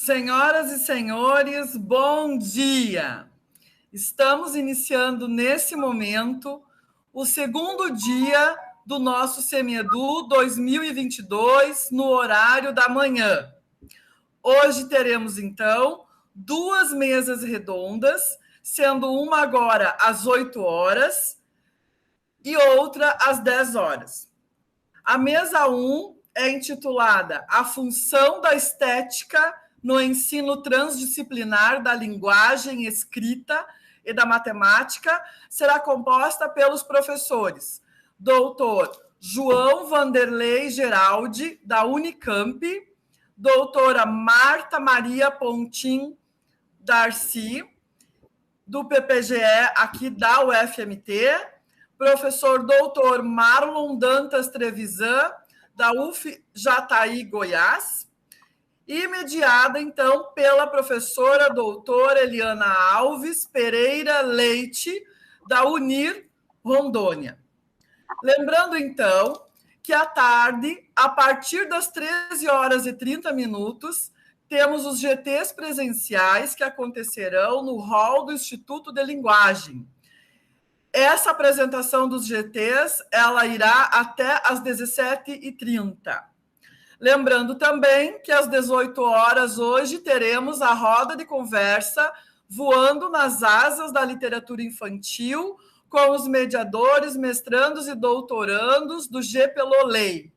Senhoras e senhores, bom dia! Estamos iniciando nesse momento o segundo dia do nosso Semiedu 2022 no horário da manhã. Hoje teremos, então, duas mesas redondas, sendo uma agora às 8 horas e outra às 10 horas. A mesa 1 é intitulada A Função da Estética no Ensino Transdisciplinar da Linguagem Escrita e da Matemática, será composta pelos professores doutor João Vanderlei Geraldi, da Unicamp, doutora Marta Maria Pontin Darcy, do PPGE aqui da UFMT, professor doutor Marlon Dantas Trevisan, da UF Jataí, Goiás, e mediada, então, pela professora doutora Eliana Alves Pereira Leite, da Unir, Rondônia. Lembrando, então, que à tarde, a partir das 13 horas e 30 minutos, temos os GTs presenciais que acontecerão no hall do Instituto de Linguagem. Essa apresentação dos GTs, ela irá até às 17h30. Lembrando também que às 18 horas hoje teremos a roda de conversa Voando nas Asas da Literatura Infantil com os mediadores, mestrandos e doutorandos do GPLOLEI.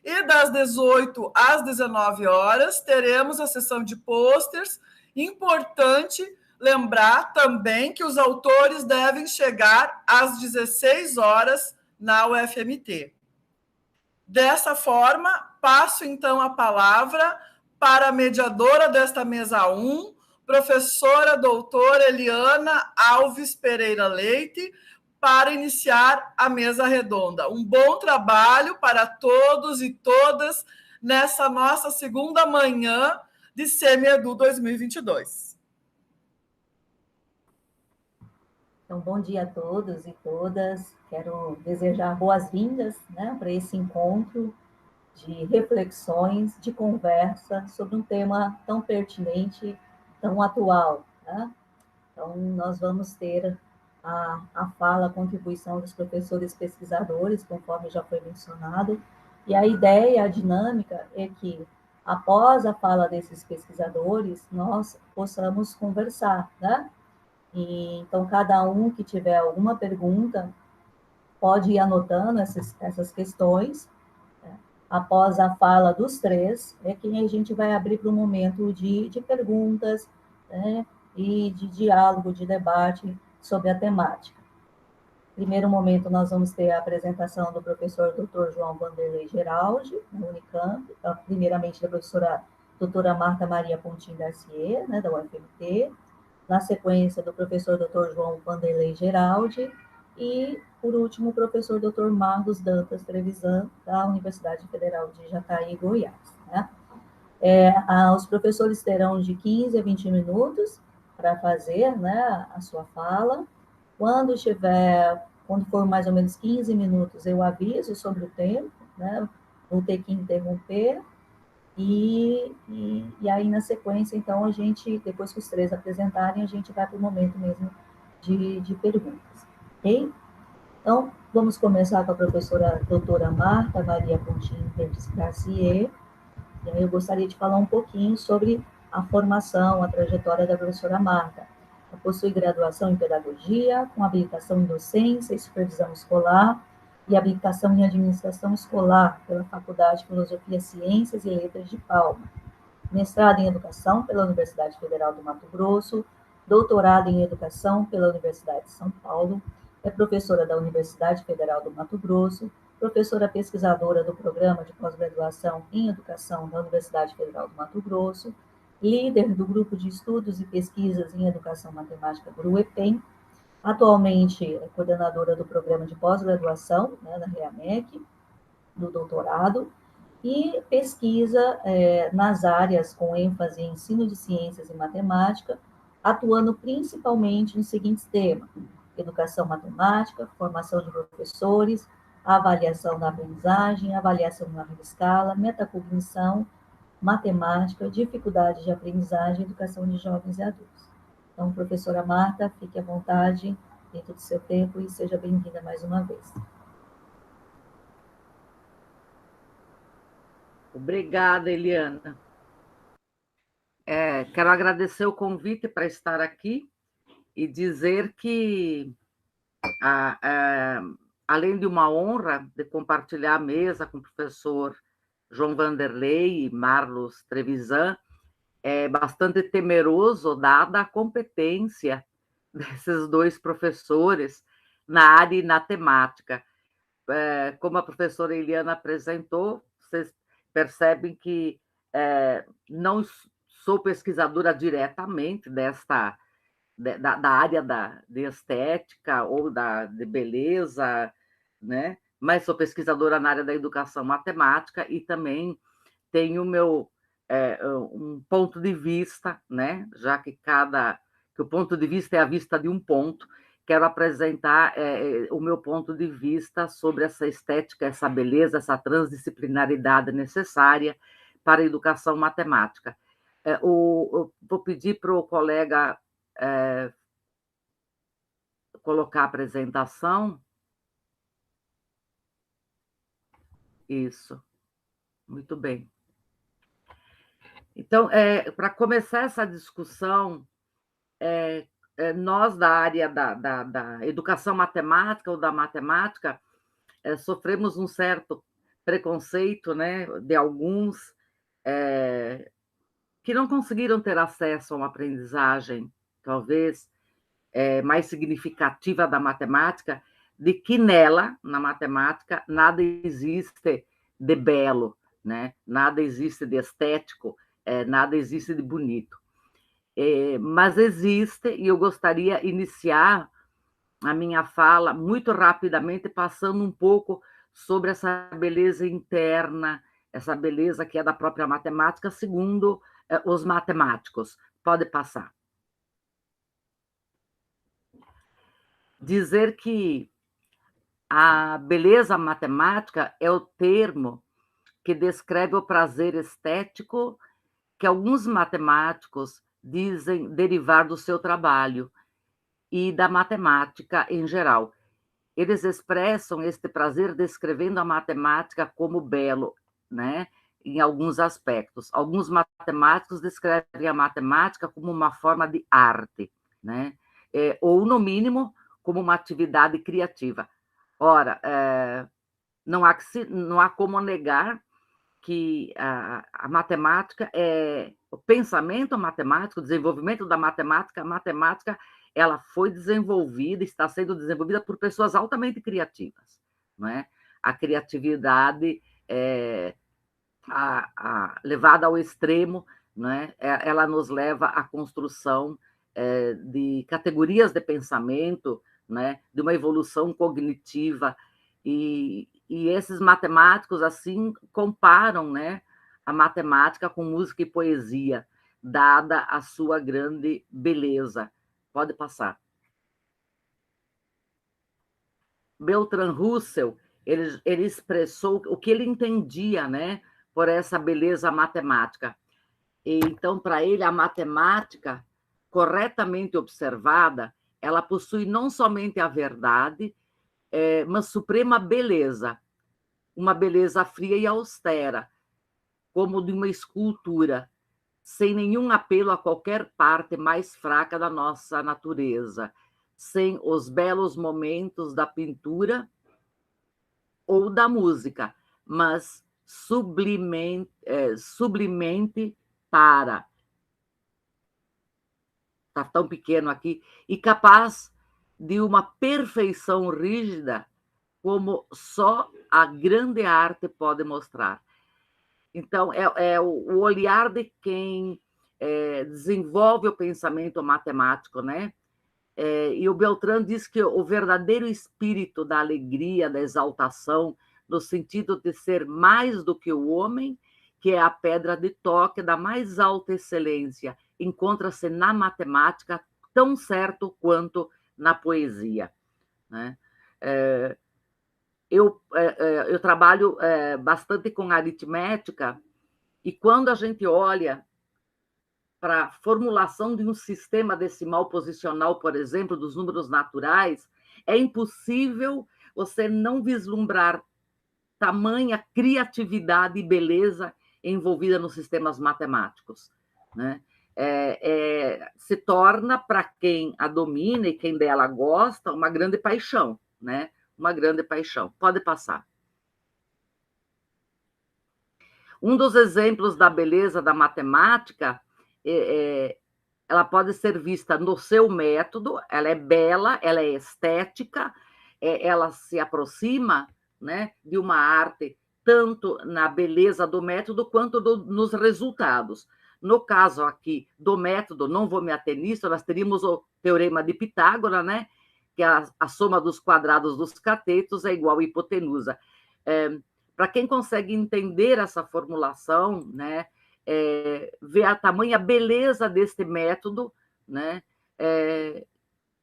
E das 18 às 19 horas teremos a sessão de pôsteres. Importante lembrar também que os autores devem chegar às 16 horas na UFMT. Dessa forma, passo então a palavra para a mediadora desta mesa 1, professora doutora Eliana Alves Pereira Leite, para iniciar a mesa redonda. Um bom trabalho para todos e todas nessa nossa segunda manhã de Semiedu 2022. Então, bom dia a todos e todas. Quero desejar boas-vindas, né, para esse encontro de reflexões, de conversa sobre um tema tão pertinente, tão atual, né? Então, nós vamos ter a fala, a contribuição dos professores pesquisadores, conforme já foi mencionado, e a ideia, a dinâmica é que, após a fala desses pesquisadores, nós possamos conversar, né? E, então, cada um que tiver alguma pergunta pode ir anotando essas questões. Após a fala dos três, é que a gente vai abrir para um momento de perguntas, né, e de diálogo, de debate sobre a temática. Primeiro momento, nós vamos ter a apresentação do professor Dr. João Vanderlei Geraldi, da Unicamp, primeiramente da professora doutora Marta Maria Pontin Darcy, né, da UFMT, na sequência do professor Dr. João Vanderlei Geraldi, e, por último, o professor Dr. Marlos Dantas Trevisan, da Universidade Federal de Jataí, Goiás. Né? Os professores terão de 15 a 20 minutos para fazer, né, a sua fala. Quando for mais ou menos 15 minutos, eu aviso sobre o tempo, né, vou ter que interromper. E aí, na sequência, então, a gente, depois que os três apresentarem, a gente vai para o momento mesmo de perguntas, ok? Então, vamos começar com a professora doutora Marta Maria Pontin Darcy. E aí eu gostaria de falar um pouquinho sobre a formação, a trajetória da professora Marta. Ela possui graduação em Pedagogia, com habilitação em Docência e Supervisão Escolar, e habilitação em Administração Escolar pela Faculdade de Filosofia, Ciências e Letras de Palma, mestrado em Educação pela Universidade Federal do Mato Grosso, doutorado em Educação pela Universidade de São Paulo, é professora da Universidade Federal do Mato Grosso, professora pesquisadora do Programa de Pós-Graduação em Educação da Universidade Federal do Mato Grosso, líder do Grupo de Estudos e Pesquisas em Educação Matemática GRUEPEM, atualmente é coordenadora do Programa de Pós-Graduação, né, na REAMEC, do doutorado, e pesquisa nas áreas com ênfase em ensino de ciências e matemática, atuando principalmente nos seguintes temas: educação matemática, formação de professores, avaliação da aprendizagem, avaliação em larga escala, metacognição, matemática, dificuldade de aprendizagem e educação de jovens e adultos. Então, professora Marta, fique à vontade dentro do seu tempo e seja bem-vinda mais uma vez. Obrigada, Eliana. Quero agradecer o convite para estar aqui e dizer que, além de uma honra de compartilhar a mesa com o professor João Vanderlei e Marlos Trevisan, é bastante temeroso, dada a competência desses dois professores na área e na temática. Como a professora Eliana apresentou, vocês percebem que não sou pesquisadora diretamente da área de estética ou de beleza, né? Mas sou pesquisadora na área da educação matemática e também tenho um ponto de vista, né? Já que o ponto de vista é a vista de um ponto, quero apresentar o meu ponto de vista sobre essa estética, essa beleza, essa transdisciplinaridade necessária para a educação matemática. Vou pedir para o colega colocar a apresentação. Isso, muito bem. Então, para começar essa discussão, nós da área da educação matemática ou da matemática sofremos um certo preconceito, né, de alguns que não conseguiram ter acesso a uma aprendizagem, talvez, mais significativa da matemática, de que nela, na matemática, nada existe de belo, né? Nada existe de estético, nada existe de bonito. Mas existe, e eu gostaria de iniciar a minha fala muito rapidamente, passando um pouco sobre essa beleza interna, essa beleza que é da própria matemática, segundo os matemáticos. Pode passar. Dizer que a beleza matemática é o termo que descreve o prazer estético que alguns matemáticos dizem derivar do seu trabalho e da matemática em geral. Eles expressam este prazer descrevendo a matemática como belo, né? Em alguns aspectos. Alguns matemáticos descrevem a matemática como uma forma de arte, né? Ou, no mínimo, como uma atividade criativa. Ora, não há como negar que a matemática o pensamento matemático, o desenvolvimento da matemática, a matemática ela foi desenvolvida, está sendo desenvolvida por pessoas altamente criativas, não é? A criatividade levada ao extremo, não é? Ela nos leva à construção de categorias de pensamento, né? De uma evolução cognitiva, e esses matemáticos assim comparam, né, a matemática com música e poesia, dada a sua grande beleza. Pode passar. Bertrand Russell, ele expressou o que ele entendia, né, por essa beleza matemática. E, então, para ele, a matemática, corretamente observada, ela possui não somente a verdade, mas suprema beleza, uma beleza fria e austera, como de uma escultura, sem nenhum apelo a qualquer parte mais fraca da nossa natureza, sem os belos momentos da pintura ou da música, mas sublimente para. Está tão pequeno aqui, e capaz de uma perfeição rígida como só a grande arte pode mostrar. Então, o olhar de quem desenvolve o pensamento matemático, né? E o Beltrán diz que o verdadeiro espírito da alegria, da exaltação, no sentido de ser mais do que o homem, que é a pedra de toque da mais alta excelência, encontra-se na matemática tão certo quanto na poesia, né? Eu trabalho bastante com aritmética E quando a gente olha para a formulação de um sistema decimal posicional, por exemplo, dos números naturais, é impossível você não vislumbrar tamanha criatividade e beleza envolvida nos sistemas matemáticos, né? Se torna, para quem a domina e quem dela gosta, uma grande paixão, né? Uma grande paixão. Pode passar. Um dos exemplos da beleza da matemática, ela pode ser vista no seu método, ela é bela, ela é estética, ela se aproxima, né, de uma arte, tanto na beleza do método quanto nos resultados. No caso aqui do método, não vou me ater nisso, nós teríamos o teorema de Pitágoras, né, que a soma dos quadrados dos catetos é igual à hipotenusa. Para quem consegue entender essa formulação, né, ver a tamanha beleza deste método, né,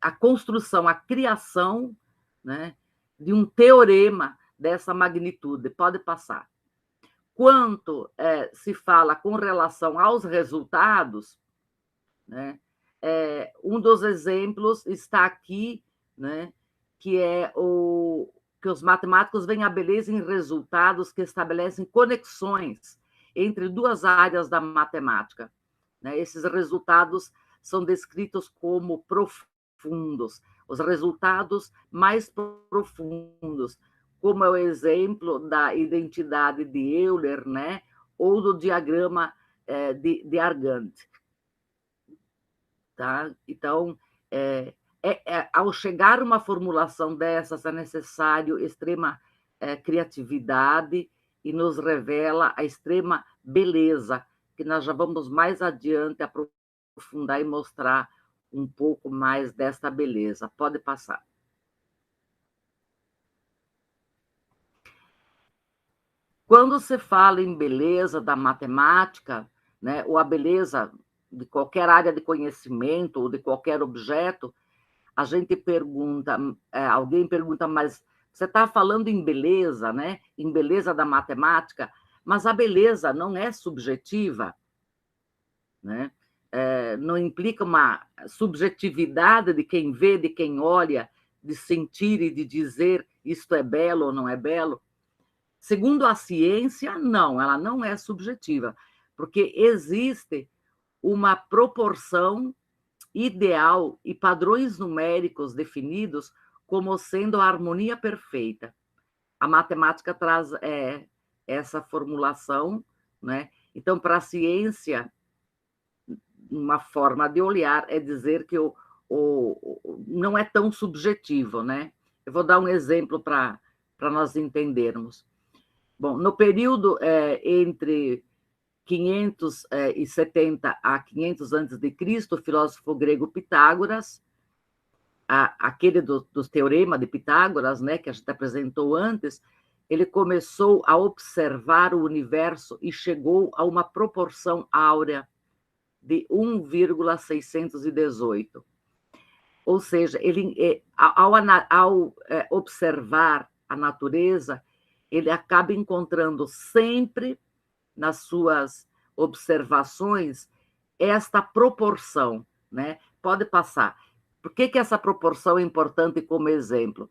a construção, a criação, né, de um teorema dessa magnitude. Pode passar. Quanto se fala com relação aos resultados, né, um dos exemplos está aqui, né, que é que os matemáticos veem a beleza em resultados que estabelecem conexões entre duas áreas da matemática, né? Esses resultados são descritos como profundos, os resultados mais profundos, como é o exemplo da identidade de Euler, né? Ou do diagrama de Argand. Tá? Então, ao chegar uma formulação dessas, é necessário extrema criatividade e nos revela a extrema beleza, que nós já vamos mais adiante aprofundar e mostrar um pouco mais desta beleza. Pode passar. Quando se fala em beleza da matemática, né, ou a beleza de qualquer área de conhecimento ou de qualquer objeto, a gente pergunta, alguém pergunta, mas você está falando em beleza, né? Em beleza da matemática, mas a beleza não é subjetiva, né? Não implica uma subjetividade de quem vê, de quem olha, de sentir e de dizer isto é belo ou não é belo. Segundo a ciência, não, ela não é subjetiva, porque existe uma proporção ideal e padrões numéricos definidos como sendo a harmonia perfeita. A matemática traz essa formulação, né? Então, para a ciência, uma forma de olhar é dizer que não é tão subjetivo, né? Eu vou dar um exemplo para nós entendermos. Bom, no período entre 570 a 500 a.C., o filósofo grego Pitágoras, aquele dos teoremas de Pitágoras, né, que a gente apresentou antes, ele começou a observar o universo e chegou a uma proporção áurea de 1,618. Ou seja, ele, ao observar a natureza, ele acaba encontrando sempre nas suas observações esta proporção, né? Pode passar. Por que essa proporção é importante como exemplo?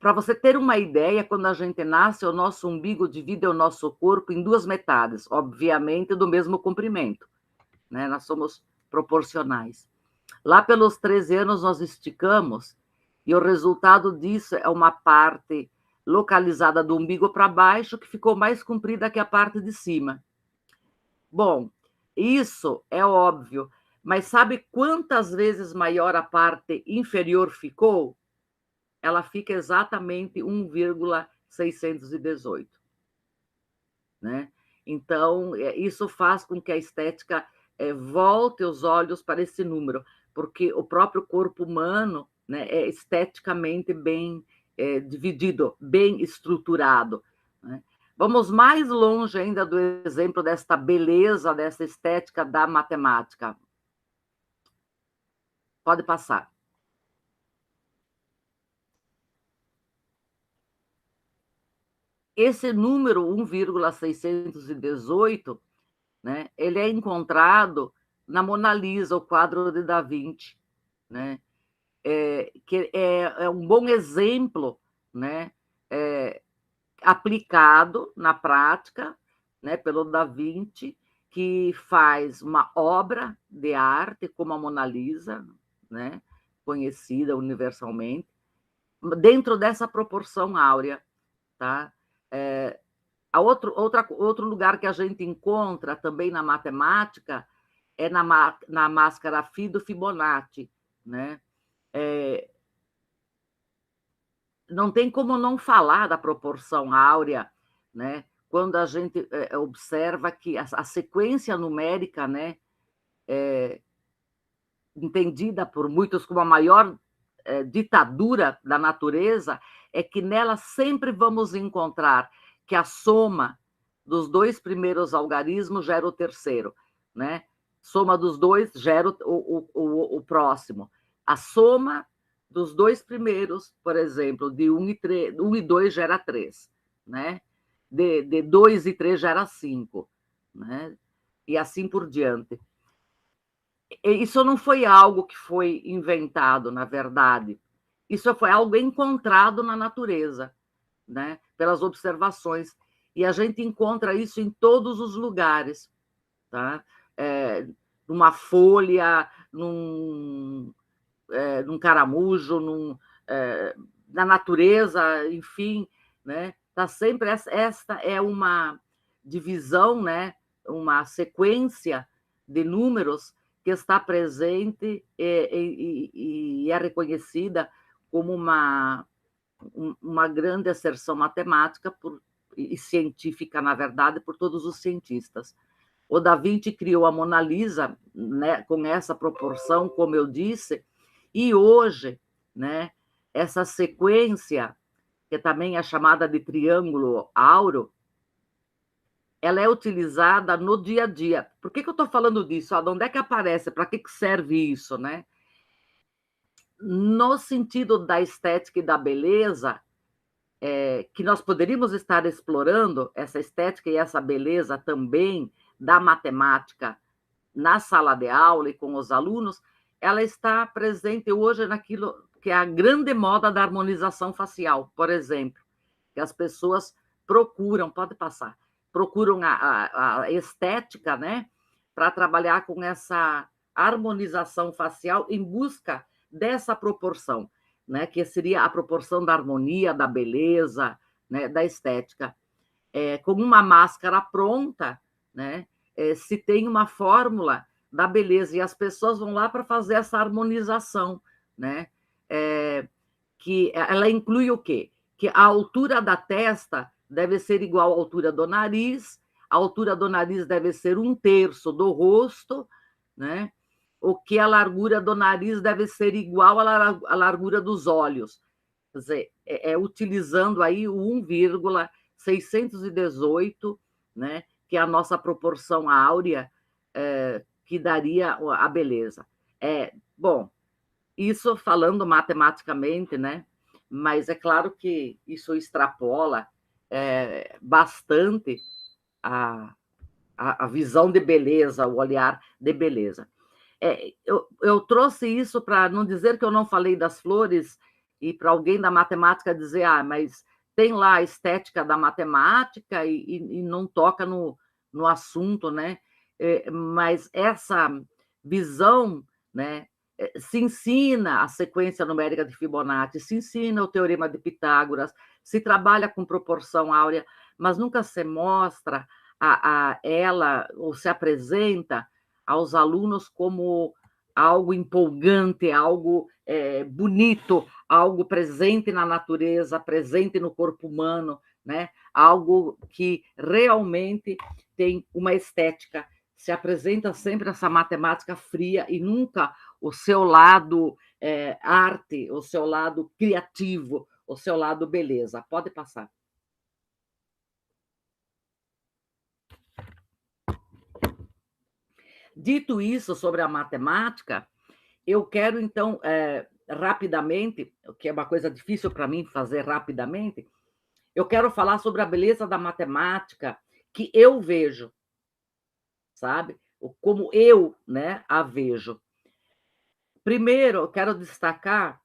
Para você ter uma ideia, quando a gente nasce, o nosso umbigo divide o nosso corpo em duas metades, obviamente do mesmo comprimento, né? Nós somos proporcionais. Lá pelos 13 anos nós esticamos e o resultado disso é uma parte localizada do umbigo para baixo que ficou mais comprida que a parte de cima. Bom, isso é óbvio, mas sabe quantas vezes maior a parte inferior ficou? Ela fica exatamente 1,618. Né? Então, isso faz com que a estética volte os olhos para esse número, porque o próprio corpo humano, né, é esteticamente bem dividido, bem estruturado. Né? Vamos mais longe ainda do exemplo desta beleza, dessa estética da matemática. Pode passar. esse número 1,618, né, ele é encontrado na Mona Lisa, o quadro de Da Vinci, né, que é um bom exemplo, né, aplicado na prática, né, pelo Da Vinci, que faz uma obra de arte como a Mona Lisa, né, conhecida universalmente, dentro dessa proporção áurea, tá? Outro lugar que a gente encontra também na matemática é na máscara Φ do Fibonacci, né? Não tem como não falar da proporção áurea, né? Quando a gente observa que a sequência numérica, né, entendida por muitos como a maior ditadura da natureza, é que nela sempre vamos encontrar que a soma dos dois primeiros algarismos gera o terceiro, né? Soma dos dois gera o próximo. A soma dos dois primeiros, por exemplo, de 1 e 2 gera 3, né? De 2 e 3 gera 5, né? E assim por diante. Isso não foi algo que foi inventado, na verdade. Isso foi algo encontrado na natureza, né? Pelas observações. E a gente encontra isso em todos os lugares, tá? Numa folha, num caramujo, na natureza, enfim, né? Tá sempre esta é uma divisão, né? Uma sequência de números que está presente e é reconhecida como uma grande asserção matemática e científica, na verdade, por todos os cientistas. O Da Vinci criou a Mona Lisa, né, com essa proporção, como eu disse, e hoje, né, essa sequência, que também é chamada de triângulo áureo, ela é utilizada no dia a dia. Por que eu estou falando disso? De onde é que aparece? Para que serve isso, né? No sentido da estética e da beleza, que nós poderíamos estar explorando essa estética e essa beleza também da matemática na sala de aula e com os alunos, ela está presente hoje naquilo que é a grande moda da harmonização facial, por exemplo, que as pessoas procuram a estética, né, para trabalhar com essa harmonização facial em busca dessa proporção, né, que seria a proporção da harmonia, da beleza, né, da estética. Como uma máscara pronta, né, se tem uma fórmula da beleza e as pessoas vão lá para fazer essa harmonização, né, que ela inclui o quê? Que a altura da testa deve ser igual à altura do nariz, a altura do nariz deve ser 1/3 do rosto, né? O que a largura do nariz deve ser igual à largura dos olhos. Quer dizer, utilizando aí o 1,618, né? Que é a nossa proporção áurea, que daria a beleza. Bom, isso falando matematicamente, né? Mas é claro que isso extrapola bastante a visão de beleza, o olhar de beleza. Eu trouxe isso para não dizer que eu não falei das flores e para alguém da matemática dizer, mas tem lá a estética da matemática e não toca no assunto, né? Mas essa visão, né, se ensina a sequência numérica de Fibonacci, se ensina o teorema de Pitágoras, se trabalha com proporção áurea, mas nunca se mostra a ela ou se apresenta aos alunos como algo empolgante, algo bonito, algo presente na natureza, presente no corpo humano, né? Algo que realmente tem uma estética. Se apresenta sempre essa matemática fria e nunca o seu lado arte, o seu lado criativo, o seu lado beleza. Pode passar. Dito isso sobre a matemática, eu quero, então, rapidamente, que é uma coisa difícil para mim fazer rapidamente, Eu quero falar sobre a beleza da matemática que eu vejo, sabe? Como eu, né, a vejo. Primeiro, eu quero destacar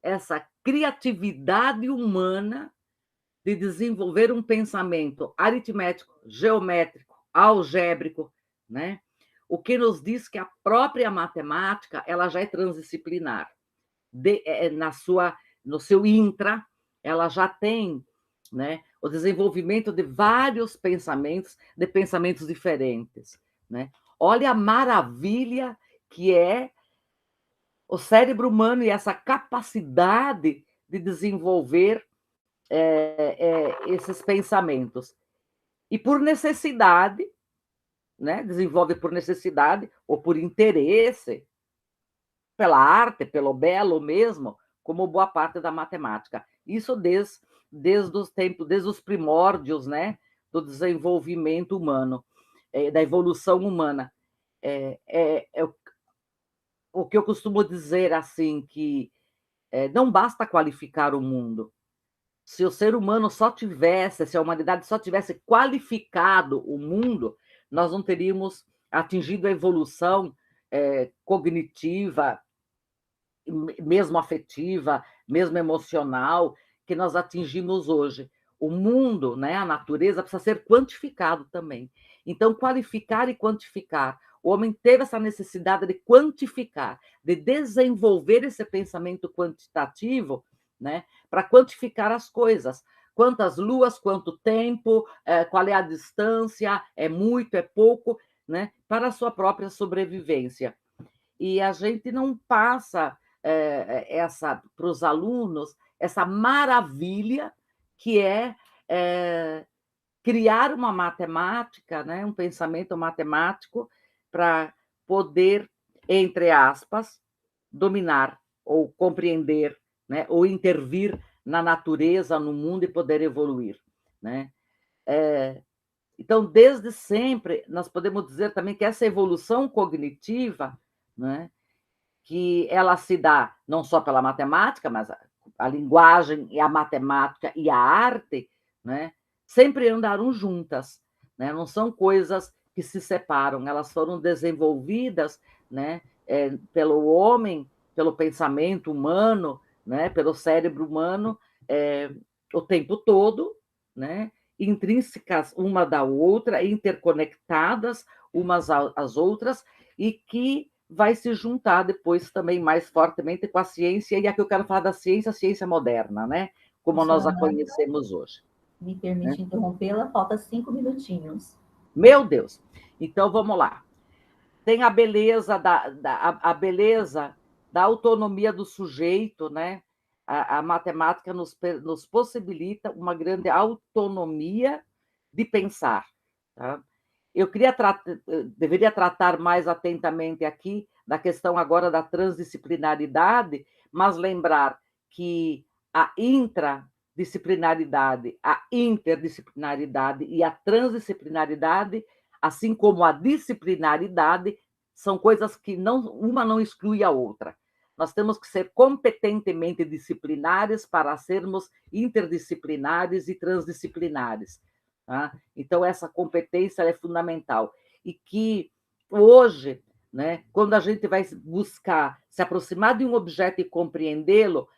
essa criatividade humana de desenvolver um pensamento aritmético, geométrico, algébrico, né? O que nos diz que a própria matemática ela já é transdisciplinar. No seu intra, ela já tem, né, o desenvolvimento de vários pensamentos, de pensamentos diferentes. Né? Olha a maravilha que é o cérebro humano e essa capacidade de desenvolver esses pensamentos. E por necessidade, né, desenvolve por necessidade ou por interesse, pela arte, pelo belo mesmo, como boa parte da matemática. Isso desde os tempos, desde os primórdios, né, do desenvolvimento humano, da evolução humana. O que eu costumo dizer assim, que não basta qualificar o mundo. Se o ser humano só tivesse, se a humanidade só tivesse qualificado o mundo, nós não teríamos atingido a evolução cognitiva, mesmo afetiva, mesmo emocional, que nós atingimos hoje. O mundo, né, a natureza, precisa ser quantificado também. Então, qualificar e quantificar. O homem teve essa necessidade de quantificar, de desenvolver esse pensamento quantitativo, né, para quantificar as coisas. Quantas luas, quanto tempo, qual é a distância, é muito, é pouco, né, para a sua própria sobrevivência. E a gente não passa para os alunos essa maravilha que é criar uma matemática, né, um pensamento matemático para poder, entre aspas, dominar ou compreender, né, ou intervir na natureza, no mundo e poder evoluir. Né? Então, desde sempre, nós podemos dizer também que essa evolução cognitiva, né, que ela se dá não só pela matemática, mas a linguagem e a matemática e a arte, né, sempre andaram juntas, né? Não são coisas que se separam, elas foram desenvolvidas, né, pelo homem, pelo pensamento humano, né, pelo cérebro humano, o tempo todo, né, intrínsecas uma da outra, interconectadas umas às outras, e que vai se juntar depois também mais fortemente com a ciência, e aqui eu quero falar da ciência, a ciência moderna, né? Como nós a conhecemos hoje. Me permite interrompê-la, falta 5 minutinhos. Meu Deus! Então, vamos lá. Tem a beleza a beleza da autonomia do sujeito, né? A matemática nos possibilita uma grande autonomia de pensar. Tá? Eu deveria tratar mais atentamente aqui da questão agora da transdisciplinaridade, mas lembrar que a intradisciplinaridade, a interdisciplinaridade e a transdisciplinaridade, assim como a disciplinaridade, são coisas que uma não exclui a outra. Nós temos que ser competentemente disciplinares para sermos interdisciplinares e transdisciplinares. Tá? Então, essa competência é fundamental. E que hoje, né, quando a gente vai buscar se aproximar de um objeto e compreendê-lo,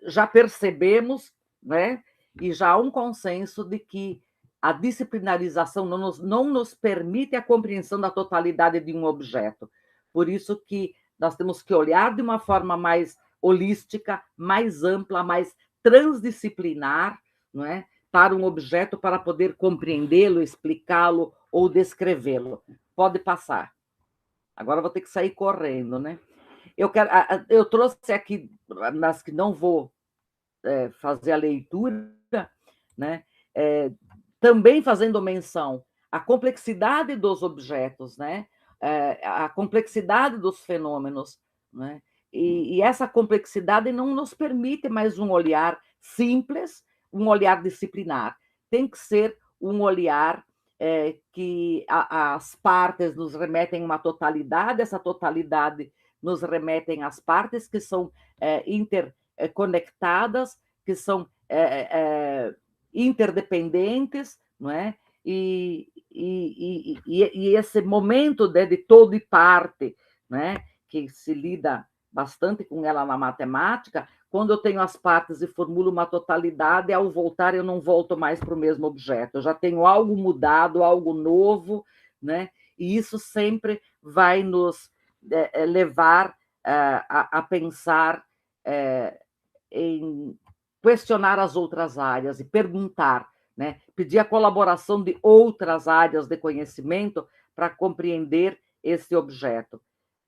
já percebemos, né, e já há um consenso de que a disciplinarização não nos permite a compreensão da totalidade de um objeto. Por isso que nós temos que olhar de uma forma mais holística, mais ampla, mais transdisciplinar, não é? Para um objeto para poder compreendê-lo, explicá-lo ou descrevê-lo. Pode passar. Agora vou ter que sair correndo, né? Eu trouxe aqui, mas que não vou fazer a leitura, né? Também fazendo menção à complexidade dos objetos, né? A complexidade dos fenômenos, né? E essa complexidade não nos permite mais um olhar simples, um olhar disciplinar. Tem que ser um olhar que as partes nos remetem a uma totalidade, essa totalidade nos remetem às partes que são interconectadas, que são interdependentes, não é? E esse momento de todo e parte, né, que se lida bastante com ela na matemática, quando eu tenho as partes e formulo uma totalidade, ao voltar eu não volto mais para o mesmo objeto, eu já tenho algo mudado, algo novo, né? E isso sempre vai nos levar a pensar em questionar as outras áreas e perguntar, né? Pedir a colaboração de outras áreas de conhecimento para compreender esse objeto.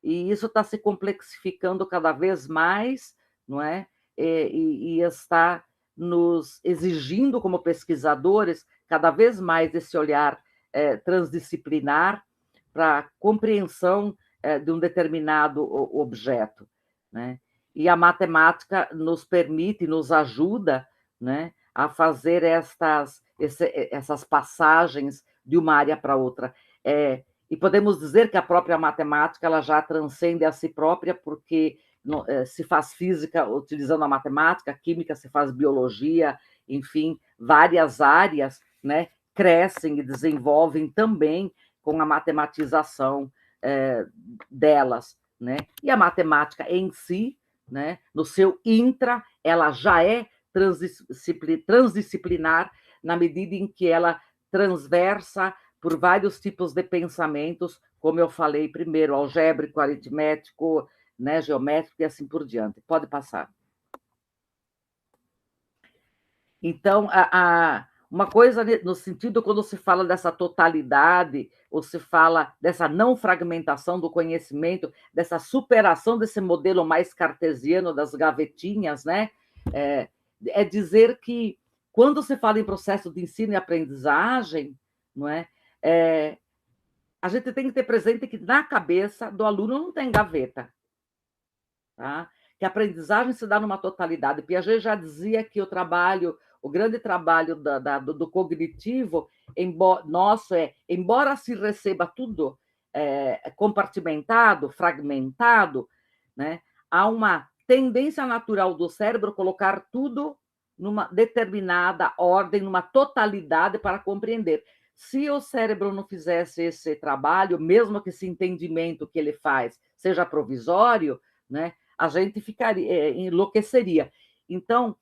E isso está se complexificando cada vez mais, não é? E está nos exigindo, como pesquisadores, cada vez mais esse olhar transdisciplinar para a compreensão de um determinado objeto, né? E a matemática nos permite, nos ajuda, né, a fazer essas passagens de uma área para outra. E podemos dizer que a própria matemática ela já transcende a si própria, porque se faz física utilizando a matemática, química se faz biologia, enfim, várias áreas, né, crescem e desenvolvem também com a matematização delas, né? E a matemática em si, né, no seu intra, ela já é transdisciplinar na medida em que ela transversa por vários tipos de pensamentos, como eu falei primeiro, algébrico, aritmético, né, geométrico e assim por diante. Pode passar. Então, uma coisa no sentido, quando se fala dessa totalidade, ou se fala dessa não fragmentação do conhecimento, dessa superação desse modelo mais cartesiano das gavetinhas, né? É dizer que, quando se fala em processo de ensino e aprendizagem, não é? A gente tem que ter presente que na cabeça do aluno não tem gaveta, tá? Que a aprendizagem se dá numa totalidade. Piaget já dizia que o grande trabalho do cognitivo nosso embora se receba tudo compartimentado, fragmentado, né, há uma tendência natural do cérebro colocar tudo numa determinada ordem, numa totalidade para compreender. Se o cérebro não fizesse esse trabalho, mesmo que esse entendimento que ele faz seja provisório, né, a gente enlouqueceria. Então,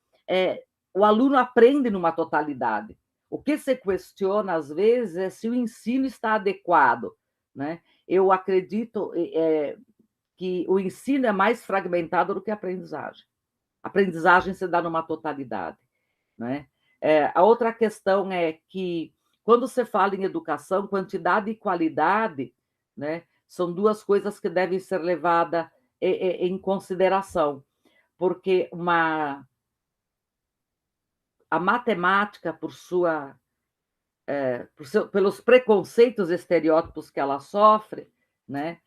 o aluno aprende numa totalidade. O que se questiona, às vezes, é se o ensino está adequado, né? Eu acredito que o ensino é mais fragmentado do que a aprendizagem. A aprendizagem se dá numa totalidade, né? A outra questão é que, quando se fala em educação, quantidade e qualidade, né, são duas coisas que devem ser levadas em consideração, porque a matemática, pelos preconceitos e estereótipos que ela sofre, né,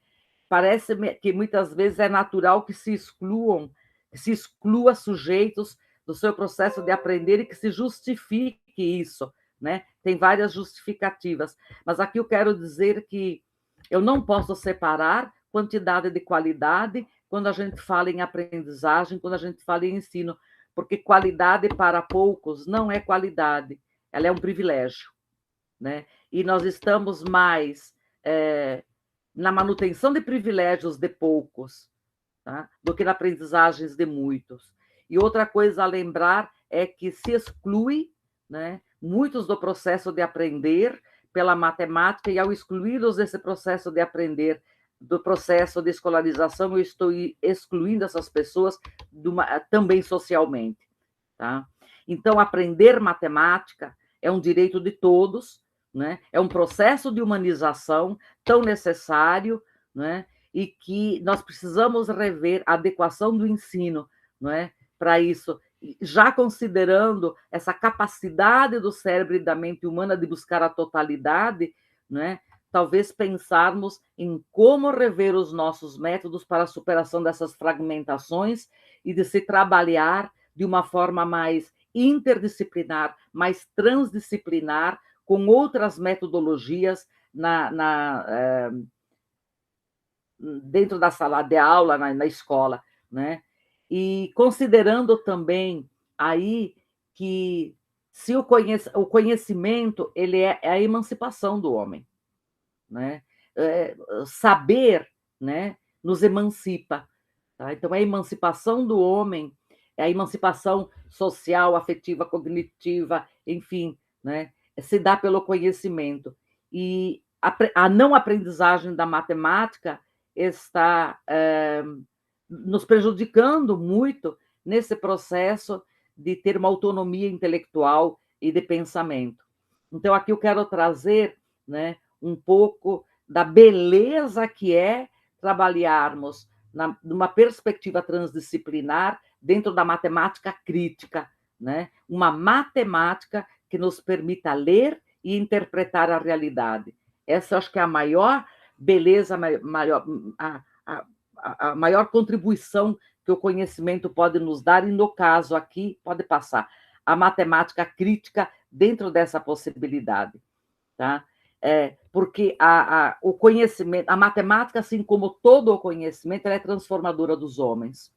parece que muitas vezes é natural que se exclua sujeitos do seu processo de aprender e que se justifique isso, né? Tem várias justificativas, mas aqui eu quero dizer que eu não posso separar quantidade de qualidade quando a gente fala em aprendizagem, quando a gente fala em ensino, porque qualidade para poucos não é qualidade, ela é um privilégio, né? E nós estamos mais na manutenção de privilégios de poucos, tá? Do que na aprendizagens de muitos. E outra coisa a lembrar é que se exclui, né, muitos do processo de aprender pela matemática, e ao excluí-los desse processo de aprender, do processo de escolarização, eu estou excluindo essas pessoas também socialmente, tá? Então, aprender matemática é um direito de todos, né? É um processo de humanização tão necessário, né? E que nós precisamos rever a adequação do ensino, não é? Para isso, já considerando essa capacidade do cérebro e da mente humana de buscar a totalidade, não é? Talvez pensarmos em como rever os nossos métodos para a superação dessas fragmentações e de se trabalhar de uma forma mais interdisciplinar, mais transdisciplinar, com outras metodologias dentro da sala de aula, na escola, né? E considerando também aí que se o conhecimento ele é a emancipação do homem, né? Saber, né, nos emancipa, tá? Então, a emancipação do homem é a emancipação social, afetiva, cognitiva, enfim, né, se dá pelo conhecimento. E a não aprendizagem da matemática está nos prejudicando muito nesse processo de ter uma autonomia intelectual e de pensamento. Então, aqui eu quero trazer, né, um pouco da beleza que é trabalharmos numa perspectiva transdisciplinar dentro da matemática crítica, né? Uma matemática que nos permita ler e interpretar a realidade. Essa acho que é a maior beleza, a maior contribuição que o conhecimento pode nos dar, e no caso aqui, pode passar, a matemática crítica dentro dessa possibilidade, tá? Porque o conhecimento, a matemática, assim como todo o conhecimento, ela é transformadora dos homens,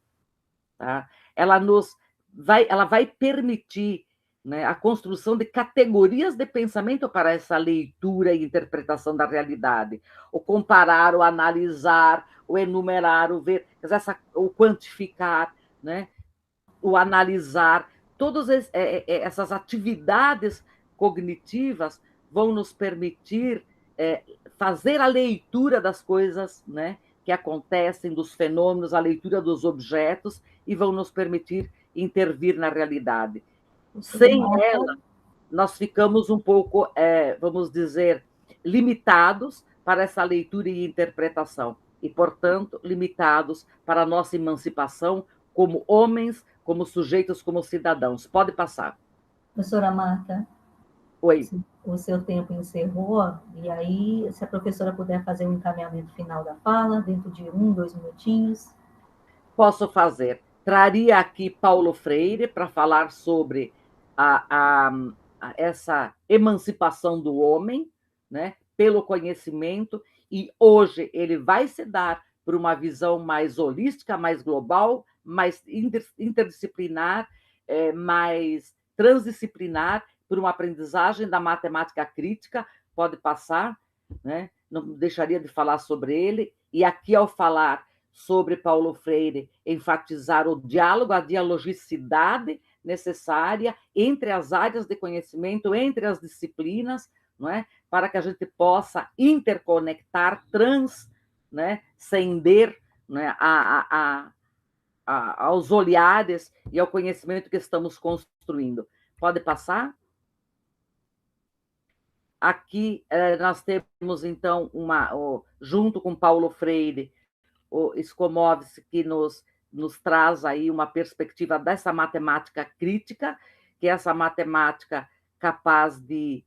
tá? Ela vai permitir, né, a construção de categorias de pensamento para essa leitura e interpretação da realidade. O comparar, o analisar, o enumerar, o ver, o quantificar, né, o analisar, todas essas atividades cognitivas vão nos permitir fazer a leitura das coisas, né, que acontecem, dos fenômenos, a leitura dos objetos, e vão nos permitir intervir na realidade. Sem ela, nós ficamos um pouco, vamos dizer, limitados para essa leitura e interpretação, e, portanto, limitados para a nossa emancipação como homens, como sujeitos, como cidadãos. Pode passar. Professora Marta, oi. O seu tempo encerrou, e aí, se a professora puder fazer um encaminhamento final da fala, dentro de 2 minutinhos. Posso fazer. Traria aqui Paulo Freire para falar sobre essa emancipação do homem, né, pelo conhecimento, e hoje ele vai se dar por uma visão mais holística, mais global, mais interdisciplinar, mais transdisciplinar, por uma aprendizagem da matemática crítica. Pode passar, né? Não deixaria de falar sobre ele. E aqui, ao falar sobre Paulo Freire, enfatizar o diálogo, a dialogicidade necessária entre as áreas de conhecimento, entre as disciplinas, não é? Para que a gente possa interconectar, transcender, né, aos olhares e ao conhecimento que estamos construindo. Pode passar? Aqui nós temos, então, junto com Paulo Freire, o Skomowski, que nos traz aí uma perspectiva dessa matemática crítica, que é essa matemática capaz de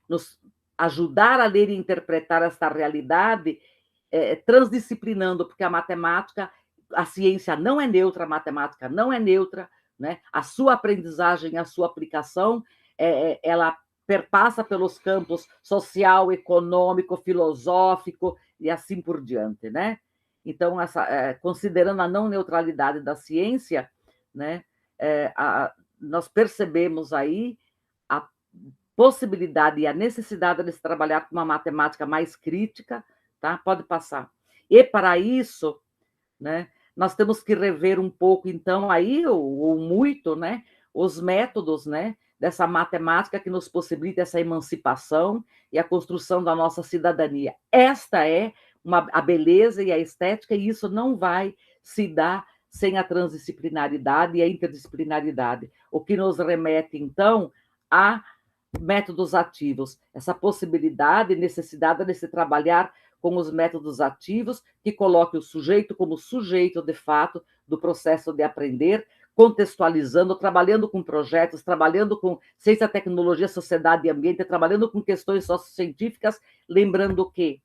nos ajudar a ler e interpretar esta realidade, transdisciplinando, porque a matemática, a ciência não é neutra, a matemática não é neutra, né? A sua aprendizagem, a sua aplicação, ela perpassa pelos campos social, econômico, filosófico e assim por diante, né? Então, considerando a não neutralidade da ciência, né, nós percebemos aí a possibilidade e a necessidade de se trabalhar com uma matemática mais crítica, tá? Pode passar. E para isso, né, nós temos que rever um pouco, então, aí, ou muito, né, os métodos, né, dessa matemática que nos possibilita essa emancipação e a construção da nossa cidadania. Esta é a beleza e a estética, e isso não vai se dar sem a transdisciplinaridade e a interdisciplinaridade, o que nos remete, então, a métodos ativos, essa possibilidade e necessidade de se trabalhar com os métodos ativos que coloquem o sujeito como sujeito, de fato, do processo de aprender, contextualizando, trabalhando com projetos, trabalhando com ciência, tecnologia, sociedade e ambiente, trabalhando com questões sociocientíficas, lembrando que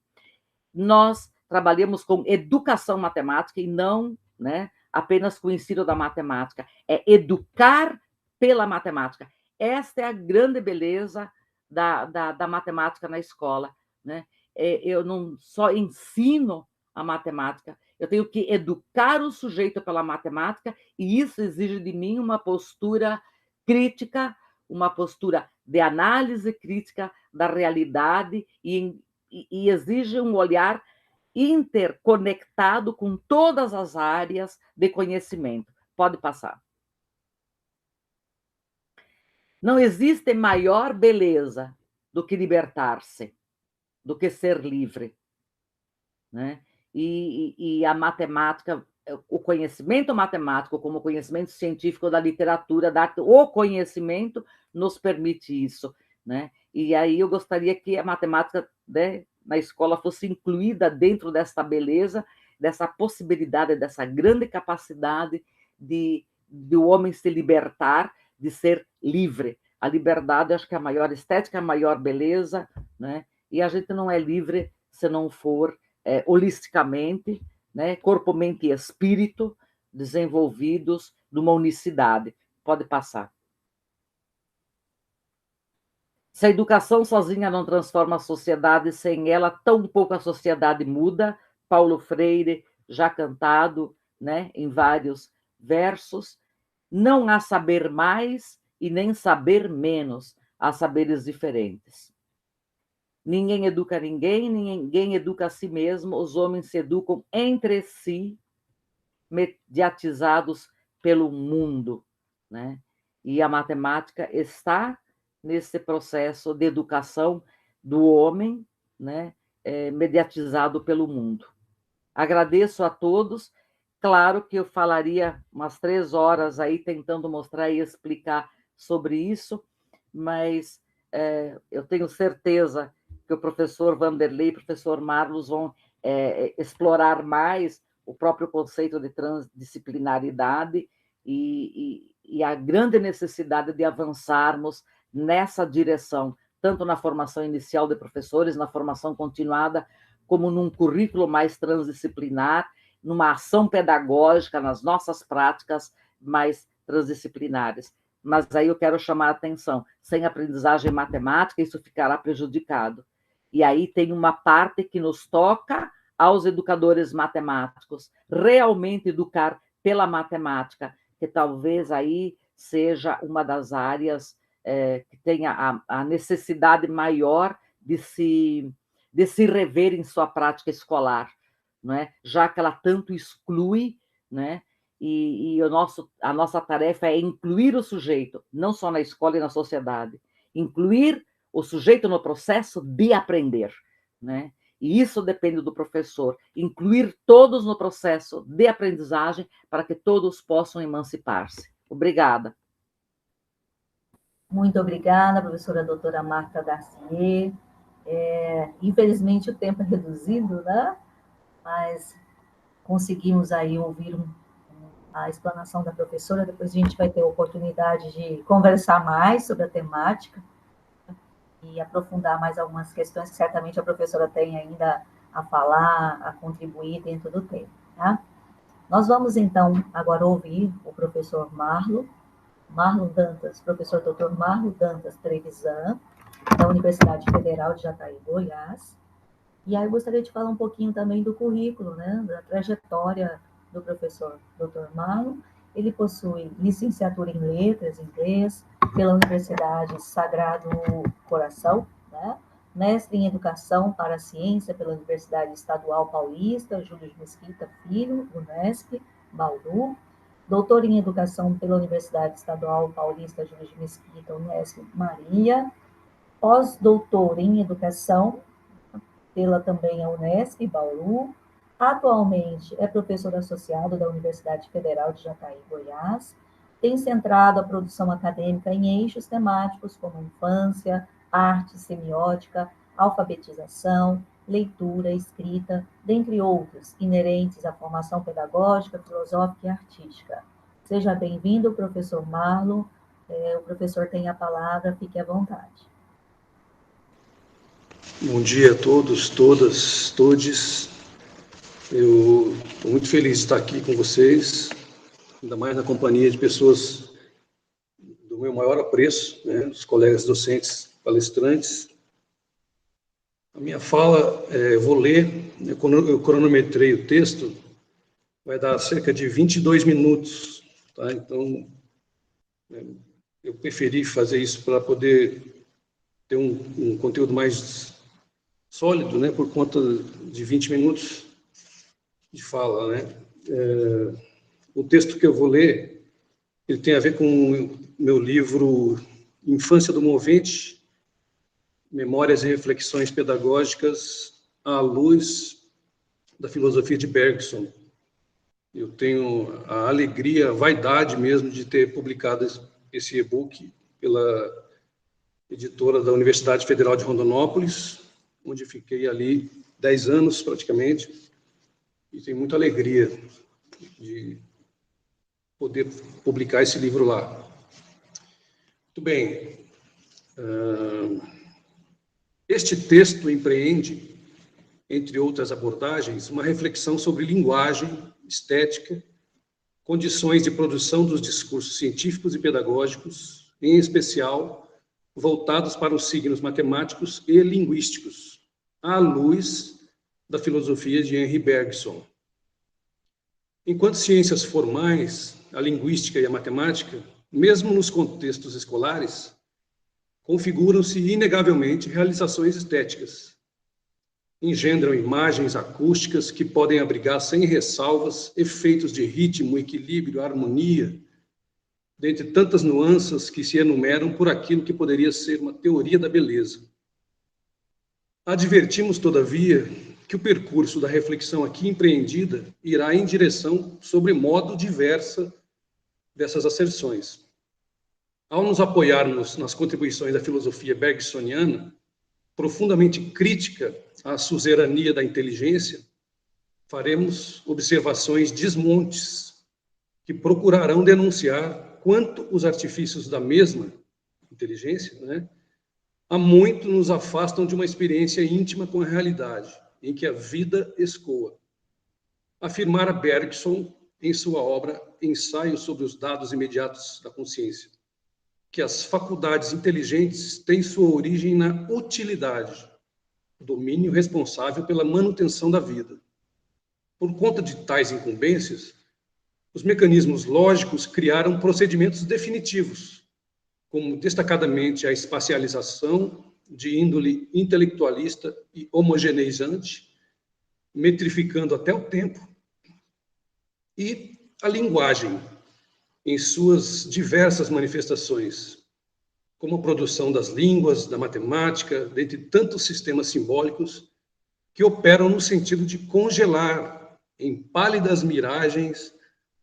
nós trabalhamos com educação matemática e não, né, apenas com o ensino da matemática. É educar pela matemática. Esta é a grande beleza da matemática na escola, né? Eu não só ensino a matemática, Eu tenho que educar o sujeito pela matemática, e isso exige de mim uma postura crítica, uma postura de análise crítica da realidade, e exige um olhar interconectado com todas as áreas de conhecimento. Pode passar. Não existe maior beleza do que libertar-se, do que ser livre, né? E a matemática, o conhecimento matemático, como o conhecimento científico da literatura, da arte, o conhecimento nos permite isso, né? E aí eu gostaria que a matemática, né, na escola fosse incluída dentro dessa beleza, dessa possibilidade, dessa grande capacidade de o homem se libertar, de ser livre. A liberdade, acho que é a maior estética, a maior beleza, né? E a gente não é livre se não for holisticamente, né? Corpo, mente e espírito desenvolvidos numa unicidade. Pode passar. Se a educação sozinha não transforma a sociedade, sem ela, tampouco a sociedade muda. Paulo Freire, já cantado, né, em vários versos. Não há saber mais e nem saber menos, há saberes diferentes. Ninguém educa ninguém, ninguém educa a si mesmo, os homens se educam entre si, mediatizados pelo mundo, né? E a matemática está nesse processo de educação do homem, né, mediatizado pelo mundo. Agradeço a todos. Claro que eu falaria umas 3 horas aí tentando mostrar e explicar sobre isso, mas eu tenho certeza que o professor Vanderlei e o professor Marlos vão explorar mais o próprio conceito de transdisciplinaridade e a grande necessidade de avançarmos nessa direção, tanto na formação inicial de professores, na formação continuada, como num currículo mais transdisciplinar, numa ação pedagógica, nas nossas práticas mais transdisciplinares. Mas aí eu quero chamar a atenção, sem aprendizagem matemática, isso ficará prejudicado. E aí tem uma parte que nos toca aos educadores matemáticos, realmente educar pela matemática, que talvez aí seja uma das áreas que tenha a necessidade maior de se rever em sua prática escolar, não é? Já que ela tanto exclui, né? E a nossa tarefa é incluir o sujeito, não só na escola e na sociedade, incluir o sujeito no processo de aprender, né? E isso depende do professor, incluir todos no processo de aprendizagem para que todos possam emancipar-se. Obrigada. Muito obrigada, professora doutora Marta Garcier. Infelizmente o tempo é reduzido, né? Mas conseguimos aí ouvir a explanação da professora, depois a gente vai ter a oportunidade de conversar mais sobre a temática e aprofundar mais algumas questões que certamente a professora tem ainda a falar, a contribuir dentro do tema, tá? Nós vamos, então, agora ouvir o professor Marlon Dantas, professor Dr. Marlon Dantas Trevisan, da Universidade Federal de Jataí, Goiás. E aí eu gostaria de falar um pouquinho também do currículo, né, da trajetória do professor Dr. Marlon. Ele possui licenciatura em Letras, inglês, pela Universidade Sagrado Coração, né, mestre em Educação para a Ciência pela Universidade Estadual Paulista, Júlio de Mesquita Filho, Unesp, Bauru, doutor em Educação pela Universidade Estadual Paulista, Júlio de Mesquita, Unesp, Maria, pós-doutor em Educação pela também a Unesp, Bauru. Atualmente é professor associado da Universidade Federal de Jataí, Goiás. Tem centrado a produção acadêmica em eixos temáticos como infância, arte, semiótica, alfabetização, leitura, escrita, dentre outros, inerentes à formação pedagógica, filosófica e artística. Seja bem-vindo, professor Marlon. O professor tem a palavra, fique à vontade. Bom dia a todos, todas, todes. Eu estou muito feliz de estar aqui com vocês, ainda mais na companhia de pessoas do meu maior apreço, né, dos colegas docentes, palestrantes. A minha fala, eu vou ler, eu cronometrei o texto, vai dar cerca de 22 minutos, tá? Então, eu preferi fazer isso para poder ter um conteúdo mais sólido, né, por conta de 20 minutos de fala, né? O texto que eu vou ler, ele tem a ver com o meu livro Infância do Movente, Memórias e Reflexões Pedagógicas à Luz da Filosofia de Bergson. Eu tenho a alegria, a vaidade mesmo de ter publicado esse e-book pela editora da Universidade Federal de Rondonópolis, onde fiquei ali 10 anos praticamente, e tenho muita alegria de poder publicar esse livro lá. Muito bem. Este texto empreende, entre outras abordagens, uma reflexão sobre linguagem, estética, condições de produção dos discursos científicos e pedagógicos, em especial voltados para os signos matemáticos e linguísticos, à luz da filosofia de Henri Bergson. Enquanto ciências formais, a linguística e a matemática, mesmo nos contextos escolares, configuram-se inegavelmente realizações estéticas. Engendram imagens acústicas que podem abrigar sem ressalvas efeitos de ritmo, equilíbrio, harmonia, dentre tantas nuances que se enumeram por aquilo que poderia ser uma teoria da beleza. Advertimos, todavia, que o percurso da reflexão aqui empreendida irá em direção sobremodo diversa dessas asserções. Ao nos apoiarmos nas contribuições da filosofia bergsoniana, profundamente crítica à suzerania da inteligência, faremos observações desmontes que procurarão denunciar quanto os artifícios da mesma inteligência, né, há muito nos afastam de uma experiência íntima com a realidade, em que a vida escoa. Afirmara Bergson em sua obra Ensaio sobre os Dados Imediatos da Consciência, que as faculdades inteligentes têm sua origem na utilidade, domínio responsável pela manutenção da vida. Por conta de tais incumbências, os mecanismos lógicos criaram procedimentos definitivos, como destacadamente a espacialização de índole intelectualista e homogeneizante, metrificando até o tempo, e a linguagem, em suas diversas manifestações, como a produção das línguas, da matemática, dentre tantos sistemas simbólicos que operam no sentido de congelar em pálidas miragens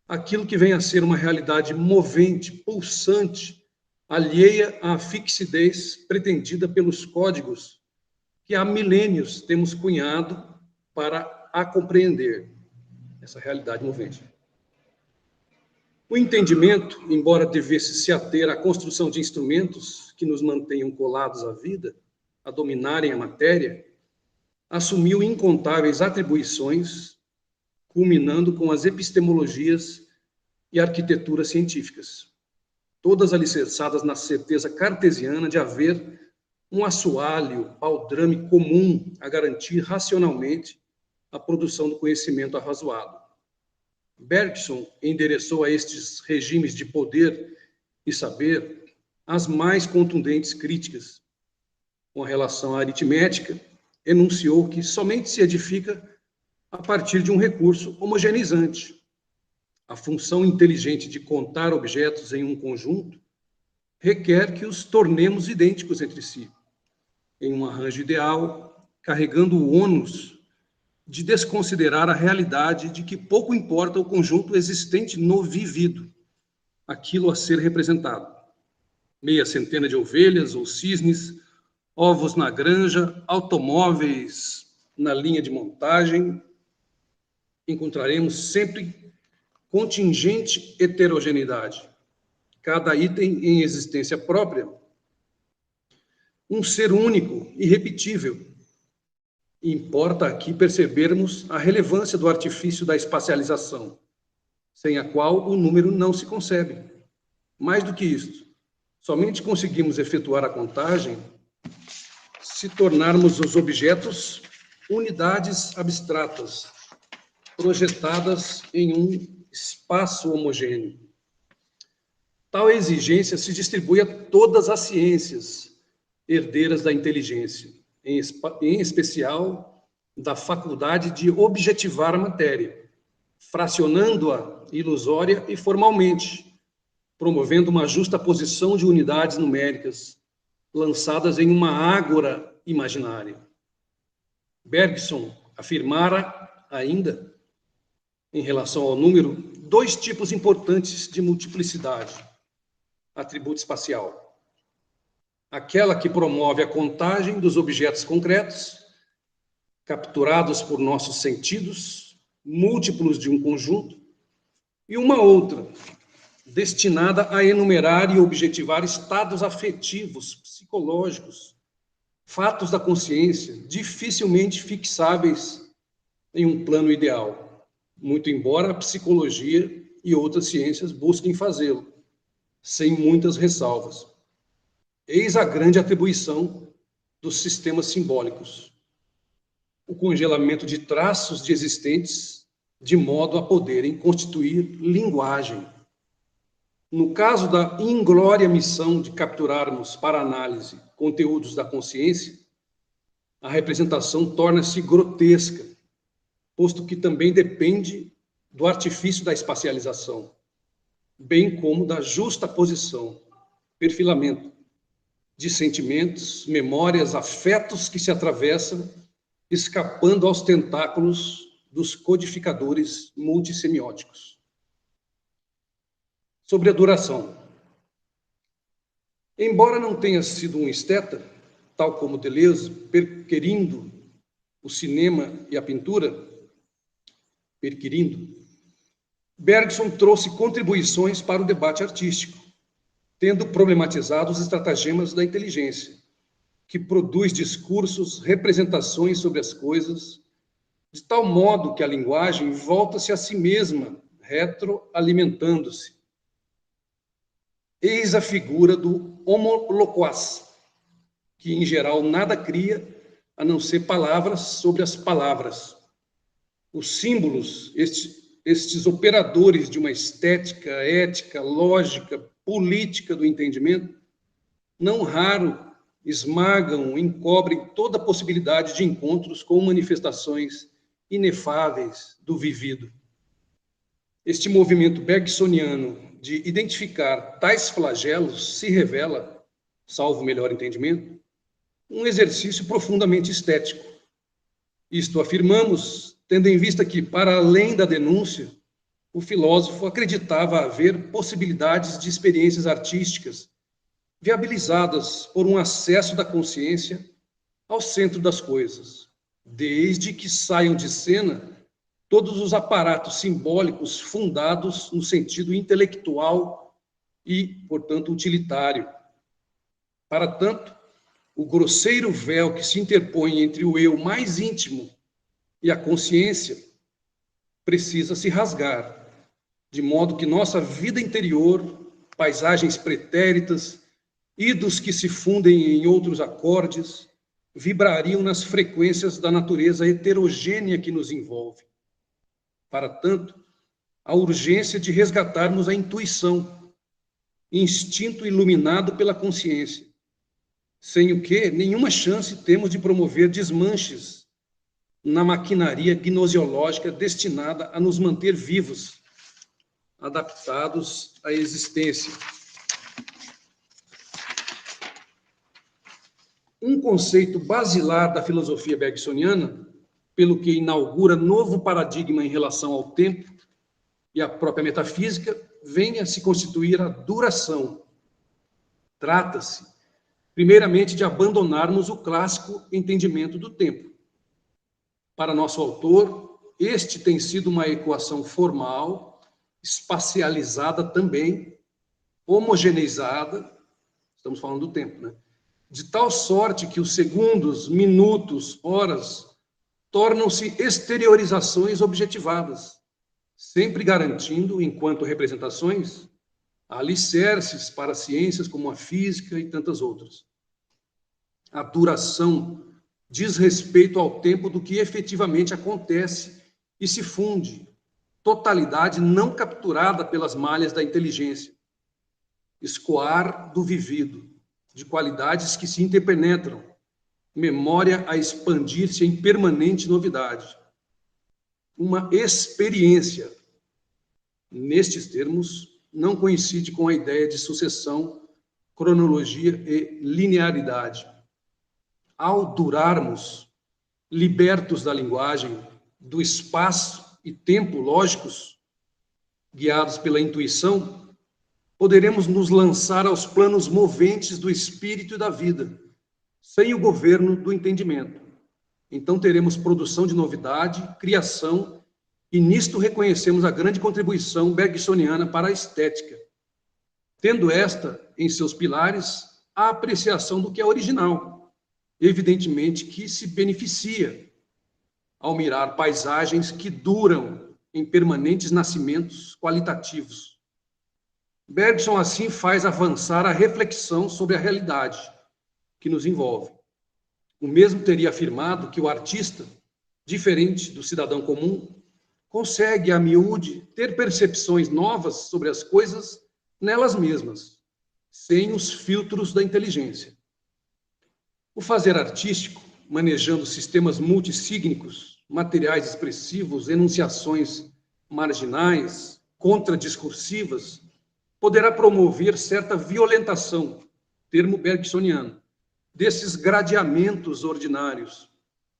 aquilo que vem a ser uma realidade movente, pulsante, alheia à fixidez pretendida pelos códigos que há milênios temos cunhado para a compreender, essa realidade movente. O entendimento, embora devesse se ater à construção de instrumentos que nos mantenham colados à vida, a dominarem a matéria, assumiu incontáveis atribuições, culminando com as epistemologias e arquiteturas científicas, todas alicerçadas na certeza cartesiana de haver um assoalho ao drame comum a garantir racionalmente a produção do conhecimento arrazoado. Bergson endereçou a estes regimes de poder e saber as mais contundentes críticas. Com relação à aritmética, enunciou que somente se edifica a partir de um recurso homogeneizante. A função inteligente de contar objetos em um conjunto requer que os tornemos idênticos entre si, em um arranjo ideal, carregando o ônus de desconsiderar a realidade de que pouco importa o conjunto existente no vivido, aquilo a ser representado. Meia centena de ovelhas ou cisnes, ovos na granja, automóveis na linha de montagem, encontraremos sempre contingente heterogeneidade, cada item em existência própria, um ser único, irrepetível. Importa aqui percebermos a relevância do artifício da espacialização, sem a qual o número não se concebe. Mais do que isto, somente conseguimos efetuar a contagem se tornarmos os objetos unidades abstratas, projetadas em um espaço homogêneo. Tal exigência se distribui a todas as ciências herdeiras da inteligência, em especial da faculdade de objetivar a matéria, fracionando-a ilusória e formalmente, promovendo uma justa posição de unidades numéricas lançadas em uma ágora imaginária. Bergson afirmara ainda, em relação ao número, dois tipos importantes de multiplicidade, atributo espacial. Aquela que promove a contagem dos objetos concretos, capturados por nossos sentidos, múltiplos de um conjunto, e uma outra, destinada a enumerar e objetivar estados afetivos, psicológicos, fatos da consciência, dificilmente fixáveis em um plano ideal, muito embora a psicologia e outras ciências busquem fazê-lo, sem muitas ressalvas. Eis a grande atribuição dos sistemas simbólicos: o congelamento de traços de existentes, de modo a poderem constituir linguagem. No caso da inglória missão de capturarmos para análise conteúdos da consciência, a representação torna-se grotesca, posto que também depende do artifício da espacialização, bem como da justa posição, perfilamento, de sentimentos, memórias, afetos que se atravessam, escapando aos tentáculos dos codificadores multissemióticos. Sobre a duração. Embora não tenha sido um esteta, tal como Deleuze, perquirindo o cinema e a pintura, Bergson trouxe contribuições para o debate artístico, tendo problematizado os estratagemas da inteligência, que produz discursos, representações sobre as coisas, de tal modo que a linguagem volta-se a si mesma, retroalimentando-se. Eis a figura do homo loquaz, que em geral nada cria a não ser palavras sobre as palavras. Os símbolos, estes operadores de uma estética, ética, lógica, política do entendimento, não raro esmagam, encobrem toda a possibilidade de encontros com manifestações inefáveis do vivido. Este movimento bergsoniano de identificar tais flagelos se revela, salvo o melhor entendimento, um exercício profundamente estético. Isto afirmamos, tendo em vista que, para além da denúncia, o filósofo acreditava haver possibilidades de experiências artísticas viabilizadas por um acesso da consciência ao centro das coisas, desde que saiam de cena todos os aparatos simbólicos fundados no sentido intelectual e, portanto, utilitário. Para tanto, o grosseiro véu que se interpõe entre o eu mais íntimo e a consciência precisa se rasgar, de modo que nossa vida interior, paisagens pretéritas, idos que se fundem em outros acordes, vibrariam nas frequências da natureza heterogênea que nos envolve. Para tanto, a urgência de resgatarmos a intuição, instinto iluminado pela consciência, sem o que nenhuma chance temos de promover desmanches na maquinaria gnosiológica destinada a nos manter vivos, adaptados à existência. Um conceito basilar da filosofia bergsoniana, pelo que inaugura novo paradigma em relação ao tempo e à própria metafísica, vem a se constituir a duração. Trata-se, primeiramente, de abandonarmos o clássico entendimento do tempo. Para nosso autor, este tem sido uma equação formal, espacializada também, homogeneizada, estamos falando do tempo, né? De tal sorte que os segundos, minutos, horas tornam-se exteriorizações objetivadas, sempre garantindo, enquanto representações, alicerces para ciências como a física e tantas outras. A duração diz respeito ao tempo do que efetivamente acontece e se funde, totalidade não capturada pelas malhas da inteligência, escoar do vivido, de qualidades que se interpenetram, memória a expandir-se em permanente novidade. Uma experiência, nestes termos, não coincide com a ideia de sucessão, cronologia e linearidade. Ao durarmos, libertos da linguagem, do espaço e tempo lógicos, guiados pela intuição, poderemos nos lançar aos planos moventes do espírito e da vida, sem o governo do entendimento. Então teremos produção de novidade, criação, e nisto reconhecemos a grande contribuição bergsoniana para a estética, tendo esta, em seus pilares, a apreciação do que é original, evidentemente que se beneficia ao mirar paisagens que duram em permanentes nascimentos qualitativos. Bergson, assim, faz avançar a reflexão sobre a realidade que nos envolve. O mesmo teria afirmado que o artista, diferente do cidadão comum, consegue, a miúde, ter percepções novas sobre as coisas nelas mesmas, sem os filtros da inteligência. O fazer artístico, manejando sistemas multissígnicos, materiais expressivos, enunciações marginais, contradiscursivas, poderá promover certa violentação, termo bergsoniano, desses gradeamentos ordinários,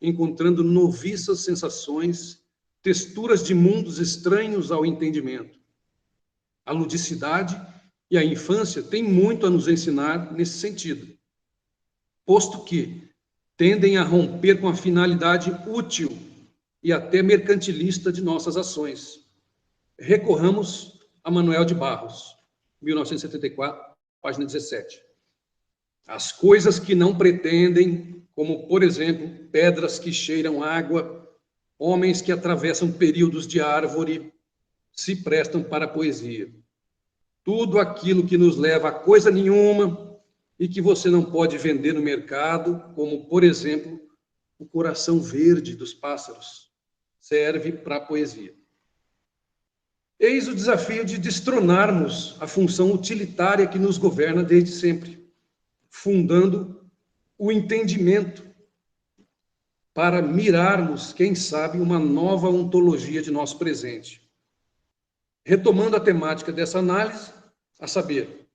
encontrando noviças sensações, texturas de mundos estranhos ao entendimento. A ludicidade e a infância têm muito a nos ensinar nesse sentido, posto que tendem a romper com a finalidade útil e até mercantilista de nossas ações. Recorramos a Manuel de Barros, 1974, página 17. As coisas que não pretendem, como, por exemplo, pedras que cheiram água, homens que atravessam períodos de árvore, se prestam para a poesia. Tudo aquilo que nos leva a coisa nenhuma e que você não pode vender no mercado, como, por exemplo, o coração verde dos pássaros, serve para a poesia. Eis o desafio de destronarmos a função utilitária que nos governa desde sempre, fundando o entendimento para mirarmos, quem sabe, uma nova ontologia de nosso presente. Retomando a temática dessa análise, a saber,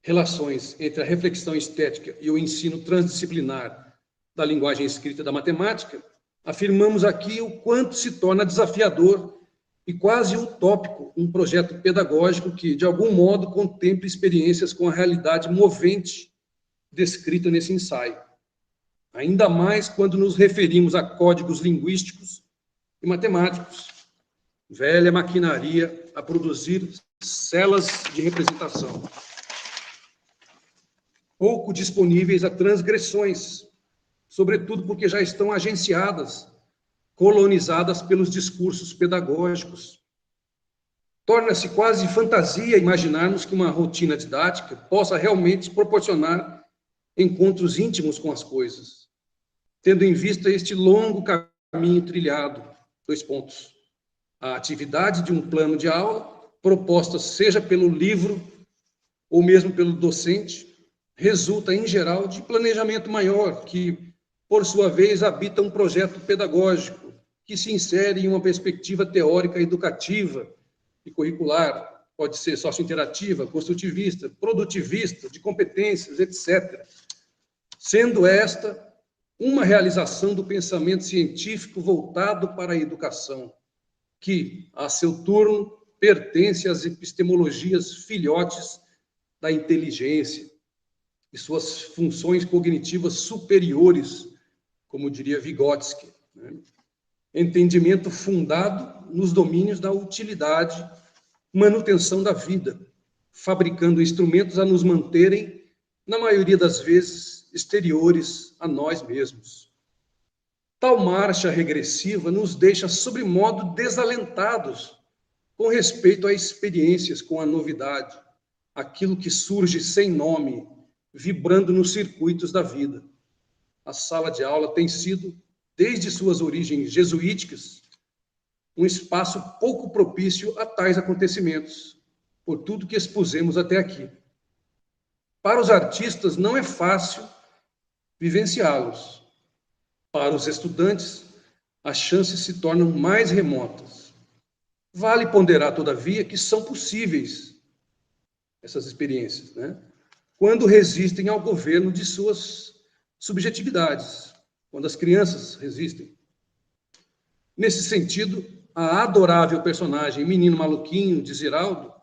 relações entre a reflexão estética e o ensino transdisciplinar da linguagem escrita da matemática, afirmamos aqui o quanto se torna desafiador e quase utópico um projeto pedagógico que, de algum modo, contemple experiências com a realidade movente descrita nesse ensaio. Ainda mais quando nos referimos a códigos linguísticos e matemáticos, velha maquinaria a produzir celas de representação, pouco disponíveis a transgressões, sobretudo porque já estão agenciadas, colonizadas pelos discursos pedagógicos. Torna-se quase fantasia imaginarmos que uma rotina didática possa realmente proporcionar encontros íntimos com as coisas, tendo em vista este longo caminho trilhado. 2 pontos. A atividade de um plano de aula, proposta seja pelo livro ou mesmo pelo docente, resulta, em geral, de planejamento maior, que, por sua vez, habita um projeto pedagógico, que se insere em uma perspectiva teórica educativa e curricular, pode ser socio-interativa, construtivista, produtivista, de competências, etc., sendo esta uma realização do pensamento científico voltado para a educação, que, a seu turno, pertence às epistemologias filhotes da inteligência e suas funções cognitivas superiores, como diria Vygotsky, né? Entendimento fundado nos domínios da utilidade, manutenção da vida, fabricando instrumentos a nos manterem, na maioria das vezes, exteriores a nós mesmos. Tal marcha regressiva nos deixa, sobremodo, desalentados com respeito a experiências com a novidade, aquilo que surge sem nome, vibrando nos circuitos da vida. A sala de aula tem sido, desde suas origens jesuíticas, um espaço pouco propício a tais acontecimentos, por tudo que expusemos até aqui. Para os artistas, não é fácil vivenciá-los. Para os estudantes, as chances se tornam mais remotas. Vale ponderar, todavia, que são possíveis essas experiências, né? Quando resistem ao governo de suas subjetividades, quando as crianças resistem. Nesse sentido, a adorável personagem Menino Maluquinho, de Ziraldo,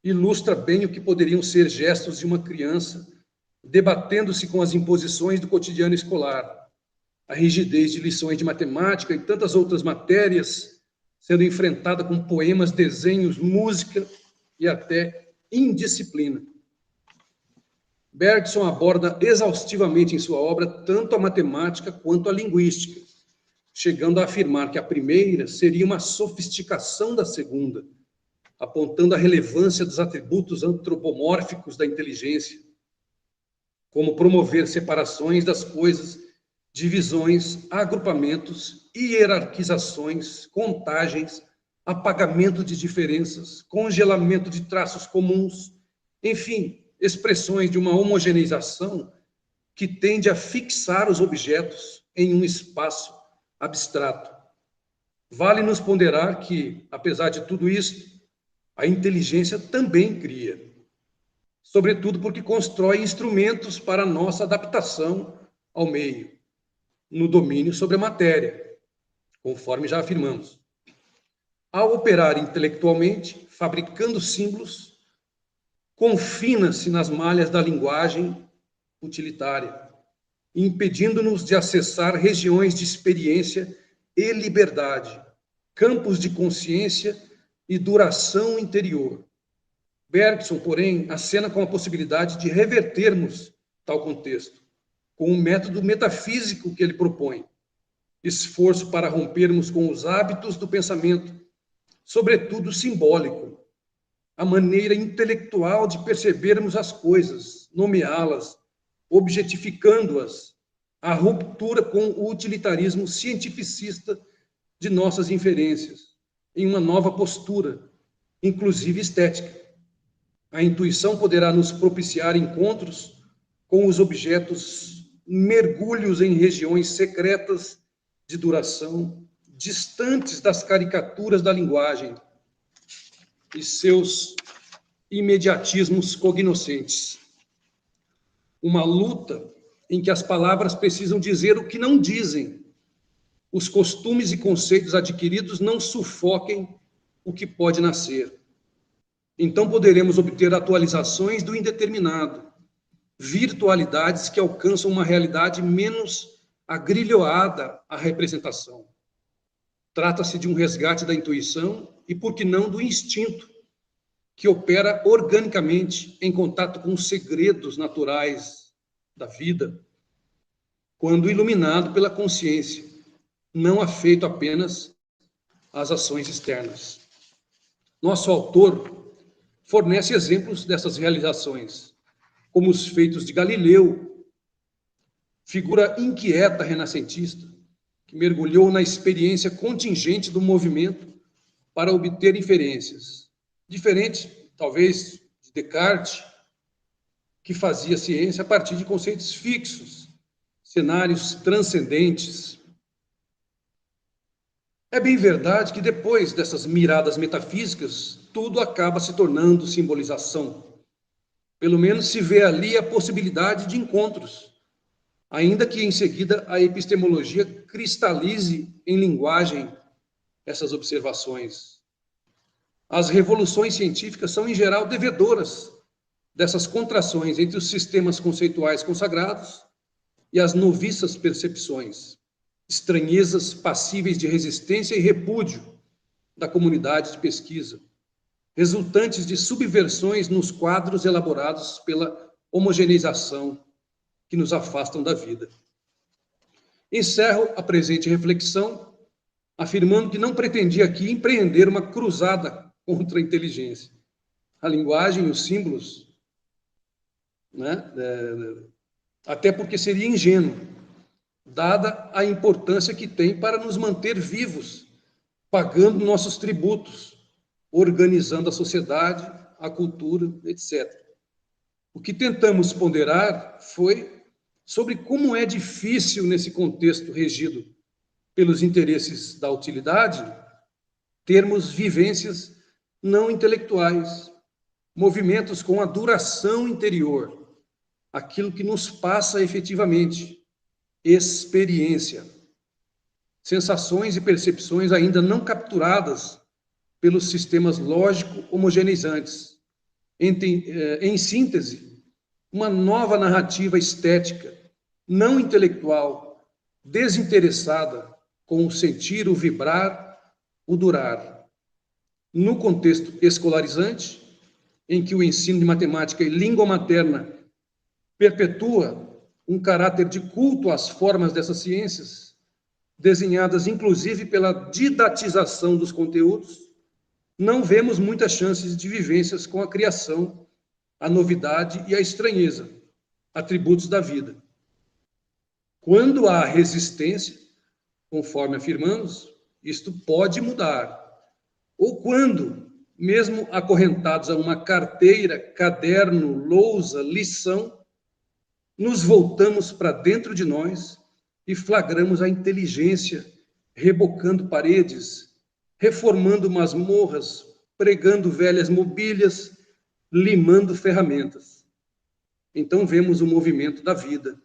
ilustra bem o que poderiam ser gestos de uma criança debatendo-se com as imposições do cotidiano escolar, a rigidez de lições de matemática e tantas outras matérias sendo enfrentada com poemas, desenhos, música e até indisciplina. Bergson aborda exaustivamente em sua obra tanto a matemática quanto a linguística, chegando a afirmar que a primeira seria uma sofisticação da segunda, apontando a relevância dos atributos antropomórficos da inteligência, como promover separações das coisas, divisões, agrupamentos, hierarquizações, contagens, apagamento de diferenças, congelamento de traços comuns, enfim, expressões de uma homogeneização que tende a fixar os objetos em um espaço abstrato. Vale-nos ponderar que, apesar de tudo isso, a inteligência também cria, sobretudo porque constrói instrumentos para a nossa adaptação ao meio, no domínio sobre a matéria, conforme já afirmamos. Ao operar intelectualmente, fabricando símbolos, confina-se nas malhas da linguagem utilitária, impedindo-nos de acessar regiões de experiência e liberdade, campos de consciência e duração interior. Bergson, porém, acena com a possibilidade de revertermos tal contexto, com o método metafísico que ele propõe, esforço para rompermos com os hábitos do pensamento, sobretudo simbólico, a maneira intelectual de percebermos as coisas, nomeá-las, objetificando-as, a ruptura com o utilitarismo cientificista de nossas inferências, em uma nova postura, inclusive estética. A intuição poderá nos propiciar encontros com os objetos, mergulhos em regiões secretas de duração, distantes das caricaturas da linguagem e seus imediatismos cognoscentes. Uma luta em que as palavras precisam dizer o que não dizem, os costumes e conceitos adquiridos não sufoquem o que pode nascer. Então poderemos obter atualizações do indeterminado, virtualidades que alcançam uma realidade menos agrilhoada à representação. Trata-se de um resgate da intuição e, por que não, do instinto, que opera organicamente em contato com os segredos naturais da vida, quando iluminado pela consciência, não afeito apenas às ações externas. Nosso autor fornece exemplos dessas realizações, como os feitos de Galileu, figura inquieta renascentista, que mergulhou na experiência contingente do movimento para obter inferências, diferente, talvez, de Descartes, que fazia ciência a partir de conceitos fixos, cenários transcendentes. É bem verdade que depois dessas miradas metafísicas, tudo acaba se tornando simbolização. Pelo menos se vê ali a possibilidade de encontros, ainda que em seguida a epistemologia cristalize em linguagem essas observações. As revoluções científicas são, em geral, devedoras dessas contrações entre os sistemas conceituais consagrados e as noviças percepções, estranhezas passíveis de resistência e repúdio da comunidade de pesquisa, resultantes de subversões nos quadros elaborados pela homogeneização que nos afastam da vida. Encerro a presente reflexão afirmando que não pretendia aqui empreender uma cruzada contra a inteligência. A linguagem e os símbolos, né, até porque seria ingênuo. dada a importância que tem para nos manter vivos, pagando nossos tributos, organizando a sociedade, a cultura, etc. O que tentamos ponderar foi sobre como é difícil, nesse contexto regido pelos interesses da utilidade, termos vivências não intelectuais, movimentos com a duração interior, aquilo que nos passa efetivamente, experiência, sensações e percepções ainda não capturadas pelos sistemas lógico-homogeneizantes. Em síntese, uma nova narrativa estética, não intelectual, desinteressada, com o sentir, o vibrar, o durar. No contexto escolarizante, em que o ensino de matemática e língua materna perpetua um caráter de culto às formas dessas ciências, desenhadas inclusive pela didatização dos conteúdos, não vemos muitas chances de vivências com a criação, a novidade e a estranheza, atributos da vida. Quando há resistência, conforme afirmamos, isto pode mudar. Ou quando, mesmo acorrentados a uma carteira, caderno, lousa, lição, nos voltamos para dentro de nós e flagramos a inteligência rebocando paredes, reformando masmorras, pregando velhas mobílias, limando ferramentas. Então vemos o movimento da vida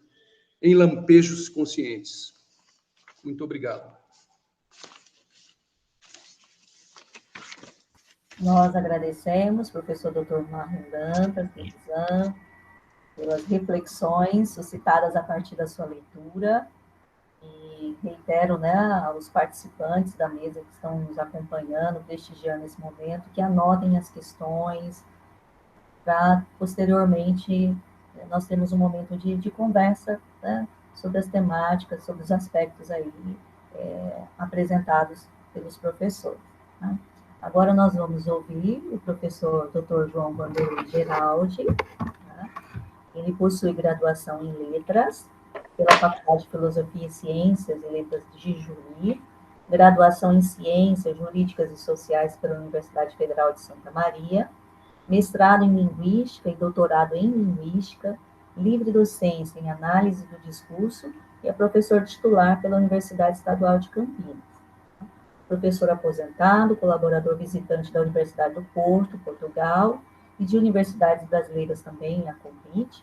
em lampejos conscientes. Muito obrigado. Nós agradecemos, professor Dr. Marlon Dantas, pelas reflexões suscitadas a partir da sua leitura, e reitero, né, aos participantes da mesa que estão nos acompanhando, prestigiando esse momento, que anotem as questões, para posteriormente nós termos um momento de conversa, né, sobre as temáticas, sobre os aspectos aí apresentados pelos professores. Né? Agora nós vamos ouvir o professor Dr. João Vanderlei Geraldi. Né? Ele possui graduação em Letras pela Faculdade de Filosofia e Ciências e Letras de Juí, graduação em Ciências Jurídicas e Sociais pela Universidade Federal de Santa Maria, mestrado em Linguística e doutorado em Linguística, livre docência em Análise do Discurso e é professor titular pela Universidade Estadual de Campinas. Professor aposentado, colaborador visitante da Universidade do Porto, Portugal, e de universidades brasileiras também, a convite.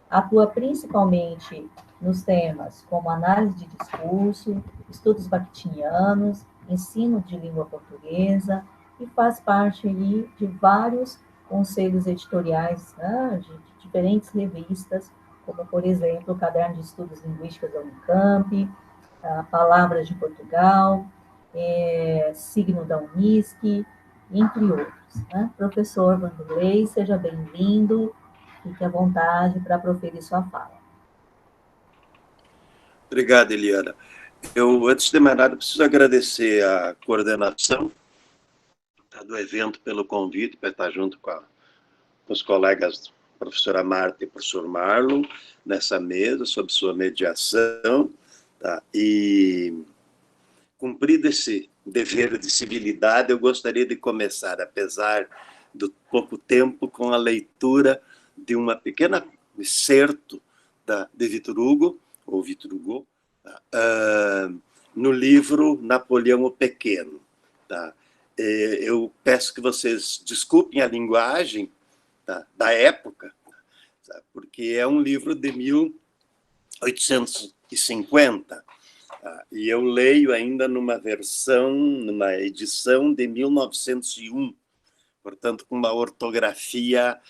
Atua principalmente nos temas como análise de discurso, estudos bakhtinianos, ensino de língua portuguesa, e faz parte ali de vários conselhos editoriais, né, de diferentes revistas, como, por exemplo, o Caderno de Estudos Linguísticos da Unicamp, Palavras de Portugal, Signo da Unisc, entre outros. Né? Professor Vanderlei, seja bem-vindo, fique à vontade para proferir sua fala. Obrigado, Eliana. Eu, antes de mais nada, preciso agradecer a coordenação do evento pelo convite para estar junto com os colegas professora Marta e professor Marlon nessa mesa, sob sua mediação, tá? E cumprido esse dever de civilidade, eu gostaria de começar, apesar do pouco tempo, com a leitura de uma pequena excerto de Victor Hugo, ou Victor Hugo, no livro Napoleão o Pequeno. Tá? Eu peço que vocês desculpem a linguagem da época, tá? Porque é um livro de 1850, tá? E eu leio ainda numa edição de 1901, portanto, com uma ortografia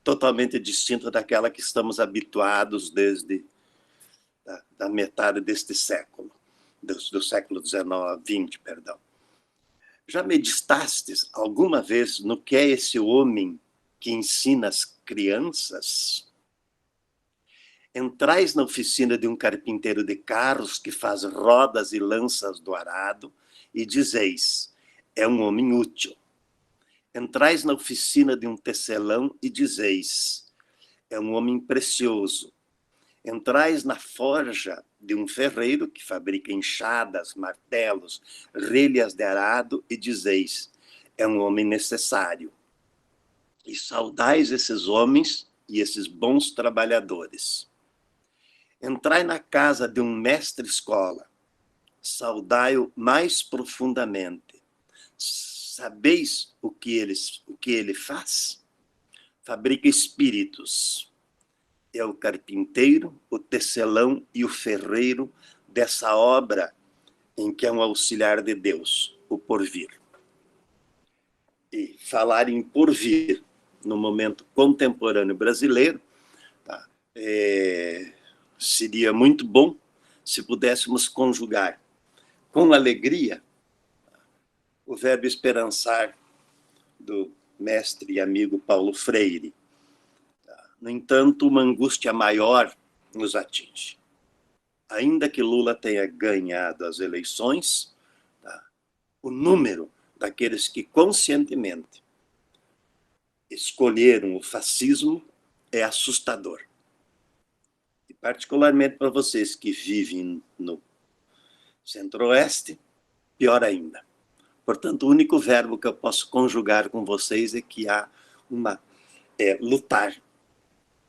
totalmente distinta daquela que estamos habituados desde da metade deste século, do século XIX, XX, perdão. Já meditaste alguma vez no que é esse homem que ensina as crianças? Entrais na oficina de um carpinteiro de carros que faz rodas e lanças do arado e dizeis, é um homem útil. Entrais na oficina de um tecelão e dizeis, é um homem precioso. Entrais na forja de um ferreiro que fabrica enxadas, martelos, relhas de arado, e dizeis: é um homem necessário. E saudais esses homens e esses bons trabalhadores. Entrai na casa de um mestre-escola, saudai-o mais profundamente. Sabeis o que ele faz? Fabrica espíritos. É o carpinteiro, o tecelão e o ferreiro dessa obra em que é um auxiliar de Deus, o porvir. E falar em porvir no momento contemporâneo brasileiro, tá, seria muito bom se pudéssemos conjugar com alegria o verbo esperançar do mestre e amigo Paulo Freire. No entanto, uma angústia maior nos atinge. Ainda que Lula tenha ganhado as eleições, tá, o número daqueles que conscientemente escolheram o fascismo é assustador. E particularmente para vocês que vivem no Centro-Oeste, pior ainda. Portanto, o único verbo que eu posso conjugar com vocês é que há lutar.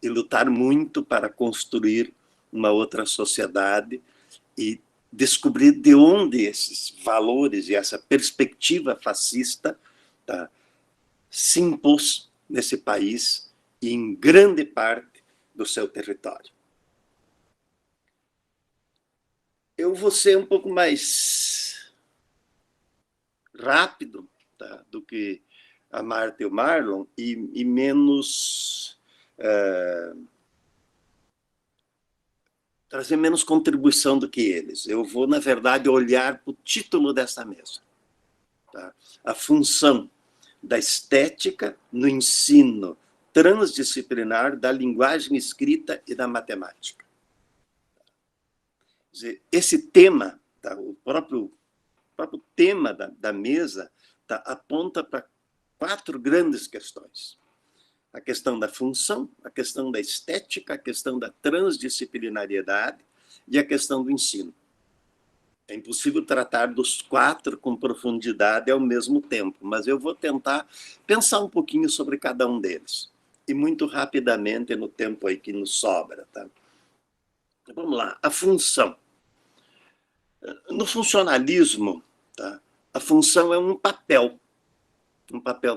E lutar muito para construir uma outra sociedade e descobrir de onde esses valores e essa perspectiva fascista, tá, se impôs nesse país e em grande parte do seu território. Eu vou ser um pouco mais rápido, tá, do que a Marta e o Marlon e menos... trazer menos contribuição do que eles. Eu vou, na verdade, olhar para o título dessa mesa. Tá? A função da estética no ensino transdisciplinar da linguagem escrita e da matemática. Quer dizer, esse tema, tá, o próprio tema da mesa, tá, aponta para 4 grandes questões. A questão da função, a questão da estética, a questão da transdisciplinariedade e a questão do ensino. É impossível tratar dos 4 com profundidade ao mesmo tempo, mas eu vou tentar pensar um pouquinho sobre cada um deles. E muito rapidamente, no tempo aí que nos sobra. Tá? Vamos lá, a função. No funcionalismo, tá, a função é um papel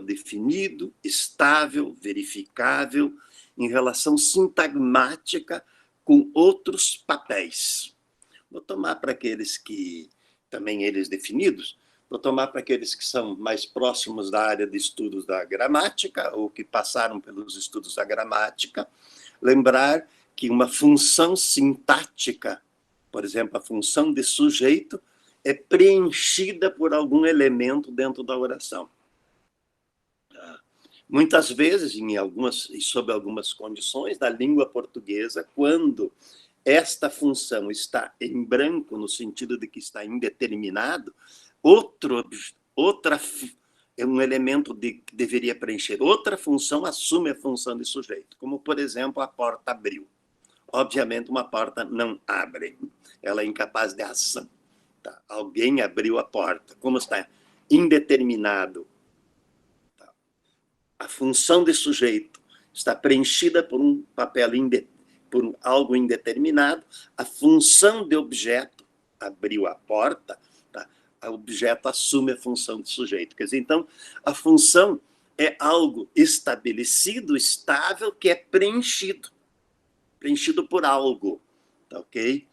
definido, estável, verificável, em relação sintagmática com outros papéis. Vou tomar para aqueles que, também eles definidos, vou tomar para aqueles que são mais próximos da área de estudos da gramática, ou que passaram pelos estudos da gramática, lembrar que uma função sintática, por exemplo, a função de sujeito, é preenchida por algum elemento dentro da oração. Muitas vezes, sob algumas condições, na língua portuguesa, quando esta função está em branco, no sentido de que está indeterminado, é um elemento que deveria preencher. Outra função assume a função de sujeito, como, por exemplo, a porta abriu. Obviamente, uma porta não abre, ela é incapaz de ação. Tá? Alguém abriu a porta. Como está indeterminado, a função de sujeito está preenchida por um papel, por algo indeterminado, a função de objeto abriu a porta, tá? O objeto assume a função de sujeito. Quer dizer, então, a função é algo estabelecido, estável, que é preenchido por algo, tá, ok?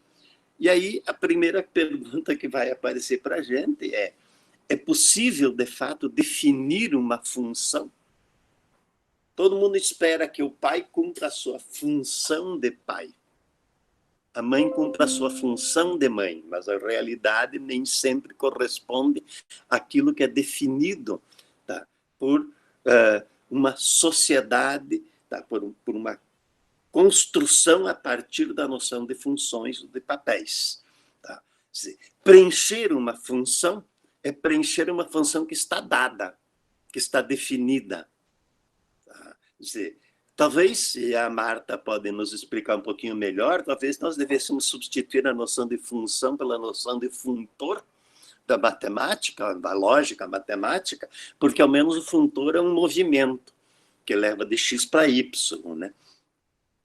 E aí, a primeira pergunta que vai aparecer para a gente é possível, de fato, definir uma função? Todo mundo espera que o pai cumpra a sua função de pai. A mãe cumpra a sua função de mãe, mas a realidade nem sempre corresponde àquilo que é definido, tá, por uma sociedade, tá, por uma construção a partir da noção de funções, de papéis. Tá? Preencher uma função é preencher uma função que está dada, que está definida. Quer dizer, Talvez, se a Marta pode nos explicar um pouquinho melhor, talvez nós devêssemos substituir a noção de função pela noção de funtor da matemática, da lógica matemática, porque ao menos o funtor é um movimento que leva de x para y, né?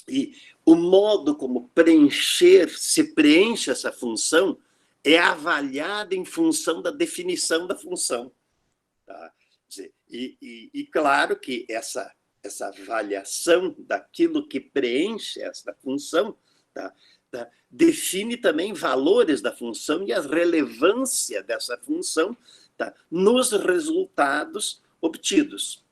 E o modo como se preenche essa função é avaliado em função da definição da função. Tá? E claro que essa avaliação daquilo que preenche essa função, tá, define também valores da função e a relevância dessa função, tá, nos resultados obtidos.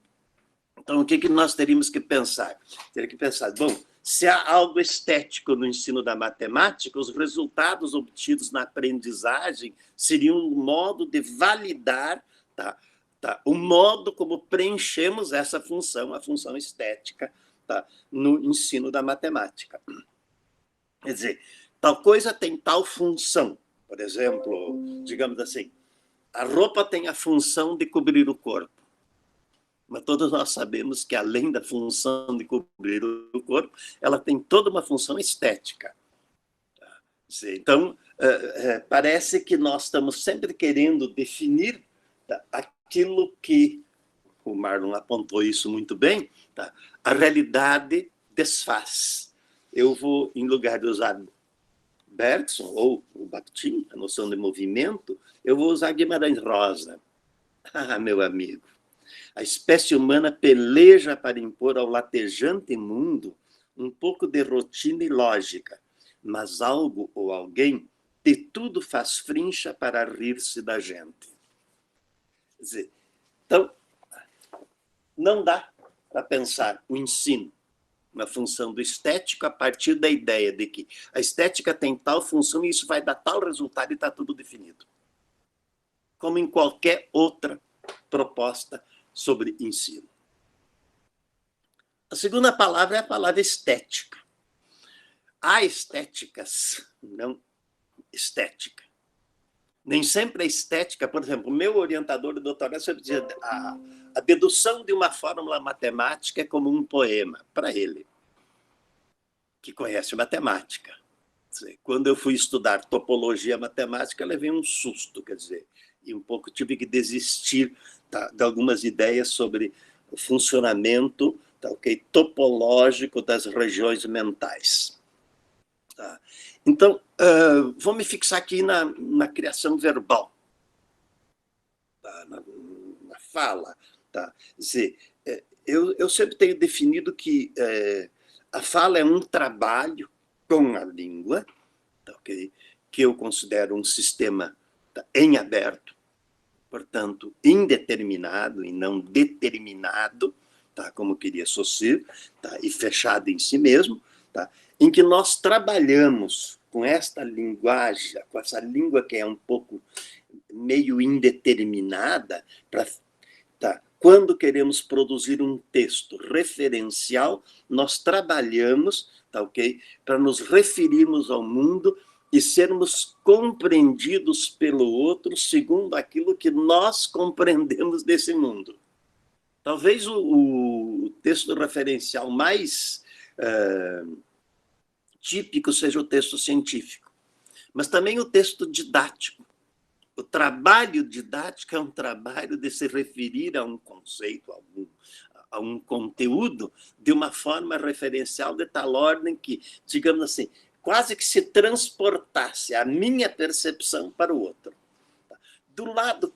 Então, o que nós teríamos que pensar? Teria que pensar, bom, se há algo estético no ensino da matemática, os resultados obtidos na aprendizagem seriam um modo de validar, tá, o modo como preenchemos essa função, a função estética, tá, no ensino da matemática. Quer dizer, tal coisa tem tal função. Por exemplo, digamos assim, a roupa tem a função de cobrir o corpo. Mas todos nós sabemos que, além da função de cobrir o corpo, ela tem toda uma função estética. Então, parece que nós estamos sempre querendo definir aquilo que, o Marlon apontou isso muito bem, tá? A realidade desfaz. Eu vou, em lugar de usar Bergson ou o Bakhtin, a noção de movimento, eu vou usar Guimarães Rosa. Ah, meu amigo, a espécie humana peleja para impor ao latejante mundo um pouco de rotina e lógica, mas algo ou alguém de tudo faz frincha para rir-se da gente. Quer dizer, então, não dá para pensar o ensino na função do estético a partir da ideia de que a estética tem tal função e isso vai dar tal resultado e está tudo definido. Como em qualquer outra proposta sobre ensino. A segunda palavra é a palavra estética. Há estéticas, não estética. Nem sempre a estética, por exemplo, o meu orientador de doutorado sempre dizia a dedução de uma fórmula matemática é como um poema, para ele, que conhece matemática. Quando eu fui estudar topologia matemática, levei um susto, quer dizer, e um pouco tive que desistir, tá, de algumas ideias sobre o funcionamento, tá, topológico das regiões mentais. Tá. Então, vou me fixar aqui na criação verbal, tá, na fala. Tá. Quer dizer, eu sempre tenho definido que a fala é um trabalho com a língua, tá, okay, que eu considero um sistema, tá, em aberto, portanto, indeterminado e não determinado, tá, como queria Saussure, tá, e fechado em si mesmo, tá, em que nós trabalhamos com esta linguagem, com essa língua que é um pouco meio indeterminada, tá, quando queremos produzir um texto referencial, nós trabalhamos, tá, okay, para nos referirmos ao mundo e sermos compreendidos pelo outro segundo aquilo que nós compreendemos desse mundo. Talvez o texto referencial mais típico seja o texto científico, mas também o texto didático. O trabalho didático é um trabalho de se referir a um conceito, a um conteúdo, de uma forma referencial de tal ordem que, digamos assim, quase que se transportasse a minha percepção para o outro. Do lado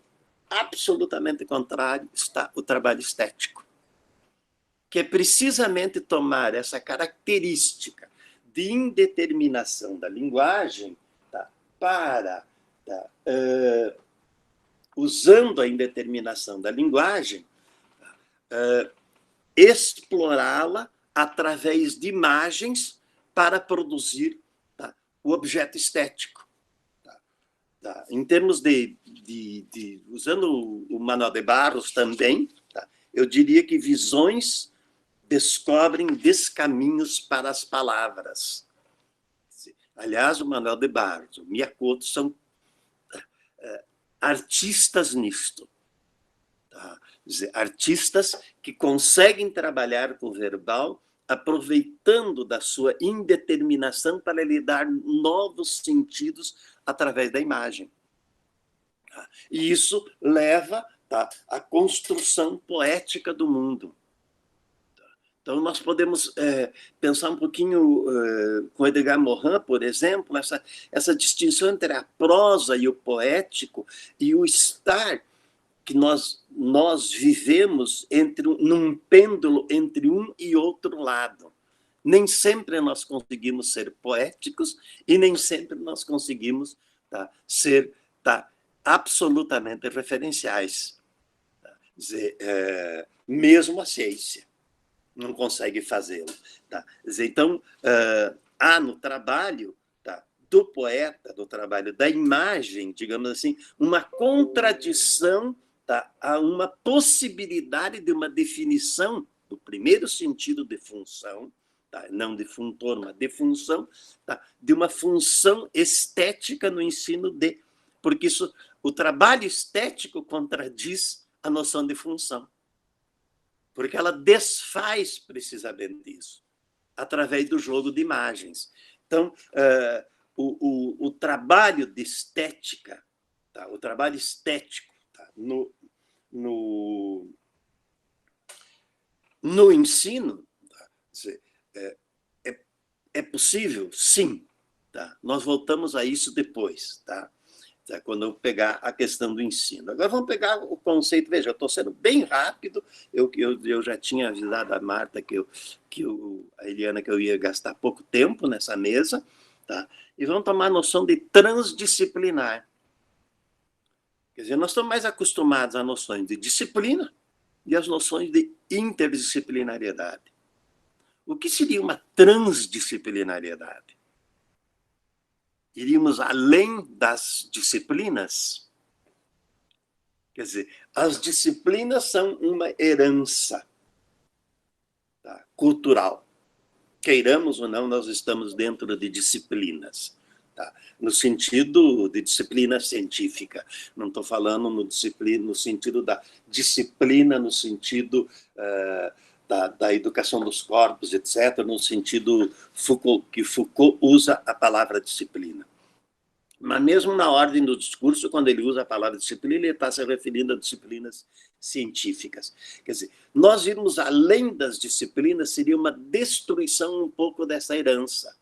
absolutamente contrário está o trabalho estético, que é precisamente tomar essa característica de indeterminação da linguagem, tá, para, tá, usando a indeterminação da linguagem, explorá-la através de imagens para produzir, tá, o objeto estético. Tá. Em termos usando o Manuel de Barros também, tá, eu diria que visões descobrem descaminhos para as palavras. Aliás, o Manuel de Barros, o Miyakoto são artistas nisto. Tá? Quer dizer, artistas que conseguem trabalhar com o verbal aproveitando da sua indeterminação para lhe dar novos sentidos através da imagem. E isso leva à construção poética do mundo. Então, nós podemos pensar um pouquinho com Edgar Morin, por exemplo, essa distinção entre a prosa e o poético e o estar que nós vivemos num pêndulo entre um e outro lado. Nem sempre nós conseguimos ser poéticos e nem sempre nós conseguimos ser absolutamente referenciais. Dizer, mesmo a ciência não consegue fazê-lo. Então, há no trabalho do poeta, do trabalho da imagem, digamos assim, uma contradição, há uma possibilidade de uma definição do primeiro sentido de função, não de funtor, mas de função, de uma função estética no ensino de... Porque o trabalho estético contradiz a noção de função, porque ela desfaz precisamente isso, através do jogo de imagens. Então, o trabalho de estética, o trabalho estético no ensino, é possível? Sim. Nós voltamos a isso depois, quando eu pegar a questão do ensino. Agora vamos pegar o conceito. Veja, eu estou sendo bem rápido, eu já tinha avisado a Marta, a Eliana, que eu ia gastar pouco tempo nessa mesa, e vamos tomar a noção de transdisciplinar. Quer dizer, nós estamos mais acostumados a noções de disciplina e as noções de interdisciplinariedade. O que seria uma transdisciplinariedade? Iríamos além das disciplinas? Quer dizer, as disciplinas são uma herança cultural. Queiramos ou não, nós estamos dentro de disciplinas. No sentido de disciplina científica. Não estou falando no sentido da disciplina, no sentido da educação dos corpos, etc., no sentido que Foucault usa a palavra disciplina. Mas mesmo na ordem do discurso, quando ele usa a palavra disciplina, ele está se referindo a disciplinas científicas. Quer dizer, nós irmos além das disciplinas seria uma destruição um pouco dessa herança.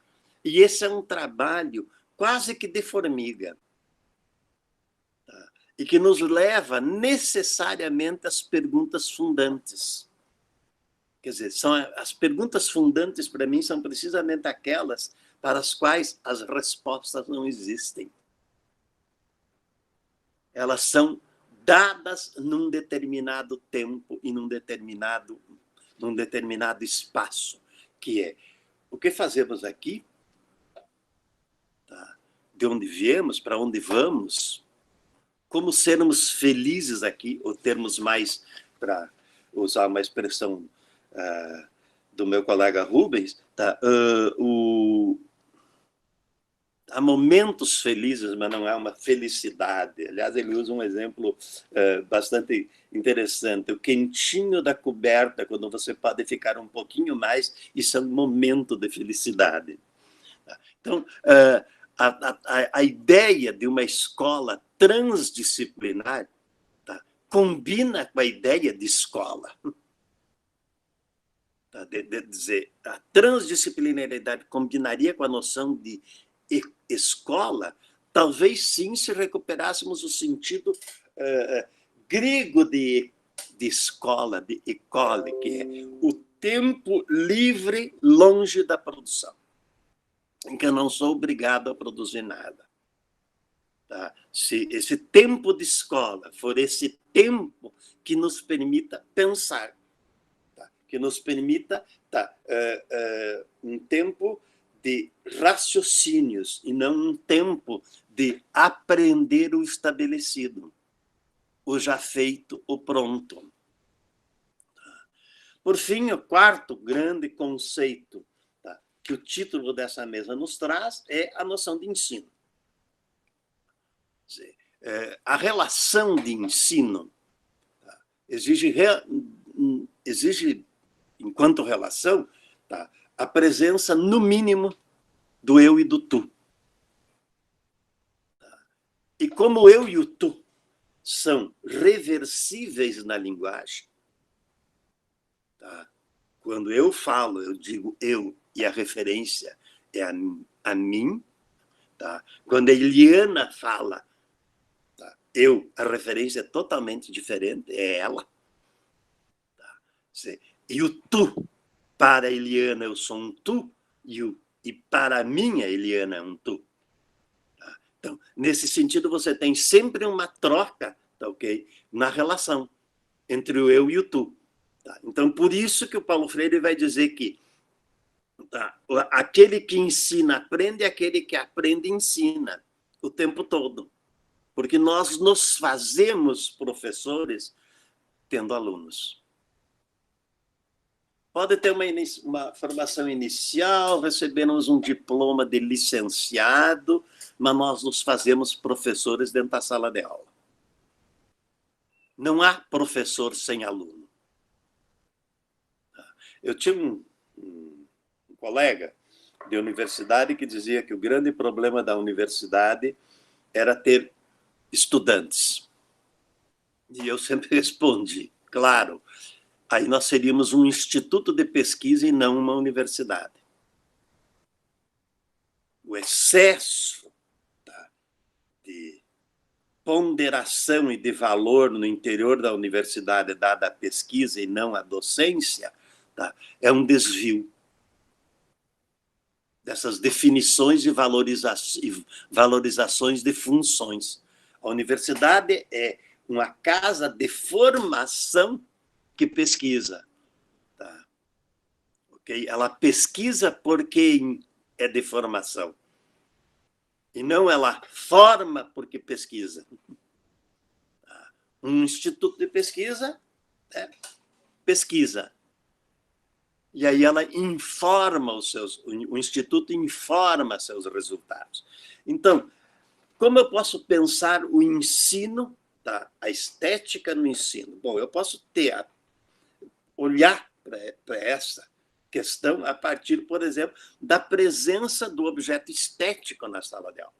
E esse é um trabalho quase que de formiga, e que nos leva necessariamente às perguntas fundantes. Quer dizer, as perguntas fundantes, para mim, são precisamente aquelas para as quais as respostas não existem. Elas são dadas num determinado tempo e num determinado espaço, que é o que fazemos aqui, de onde viemos, para onde vamos, como sermos felizes aqui, ou termos mais, para usar uma expressão do meu colega Rubens, há momentos felizes, mas não é uma felicidade. Aliás, ele usa um exemplo bastante interessante. O quentinho da coberta, quando você pode ficar um pouquinho mais, isso é um momento de felicidade. Então, a ideia de uma escola transdisciplinar combina com a ideia de escola. De dizer, a transdisciplinaridade combinaria com a noção de escola, talvez sim, se recuperássemos o sentido grego de escola, de école, que é o tempo livre longe da produção, em que eu não sou obrigado a produzir nada. Se esse tempo de escola for esse tempo que nos permita pensar, que nos permita um tempo de raciocínios e não um tempo de aprender o estabelecido, o já feito, o pronto. Por fim, o quarto grande conceito que o título dessa mesa nos traz é a noção de ensino. A relação de ensino exige, enquanto relação, tá? A presença, no mínimo, do eu e do tu. E como eu e o tu são reversíveis na linguagem, tá? Quando eu falo, eu digo eu, e a referência é a mim. Tá? Quando a Eliana fala, tá? Eu, a referência é totalmente diferente, é ela. Tá? E o tu, para a Eliana, eu sou um tu, e para a minha Eliana é um tu. Tá? Então, nesse sentido, você tem sempre uma troca, tá, ok? Na relação entre o eu e o tu. Tá? Então, por isso que o Paulo Freire vai dizer que, tá, aquele que ensina aprende, aquele que aprende ensina o tempo todo. Porque nós nos fazemos professores tendo alunos. Pode ter uma formação inicial, recebemos um diploma de licenciado, mas nós nos fazemos professores dentro da sala de aula. Não há professor sem aluno. Eu tinha um colega de universidade que dizia que o grande problema da universidade era ter estudantes. E eu sempre respondi, claro, aí nós seríamos um instituto de pesquisa e não uma universidade. O excesso, tá, de ponderação e de valor no interior da universidade dada à pesquisa e não à docência, tá, é um desvio dessas definições e valorizações de funções. A universidade é uma casa de formação que pesquisa. Tá? Okay? Ela pesquisa porque é de formação. E não ela forma porque pesquisa. Tá? Um instituto de pesquisa é pesquisa. E aí ela informa o instituto informa seus resultados. Então, como eu posso pensar o ensino, tá? A estética no ensino? Bom, eu posso olhar para essa questão a partir, por exemplo, da presença do objeto estético na sala de aula.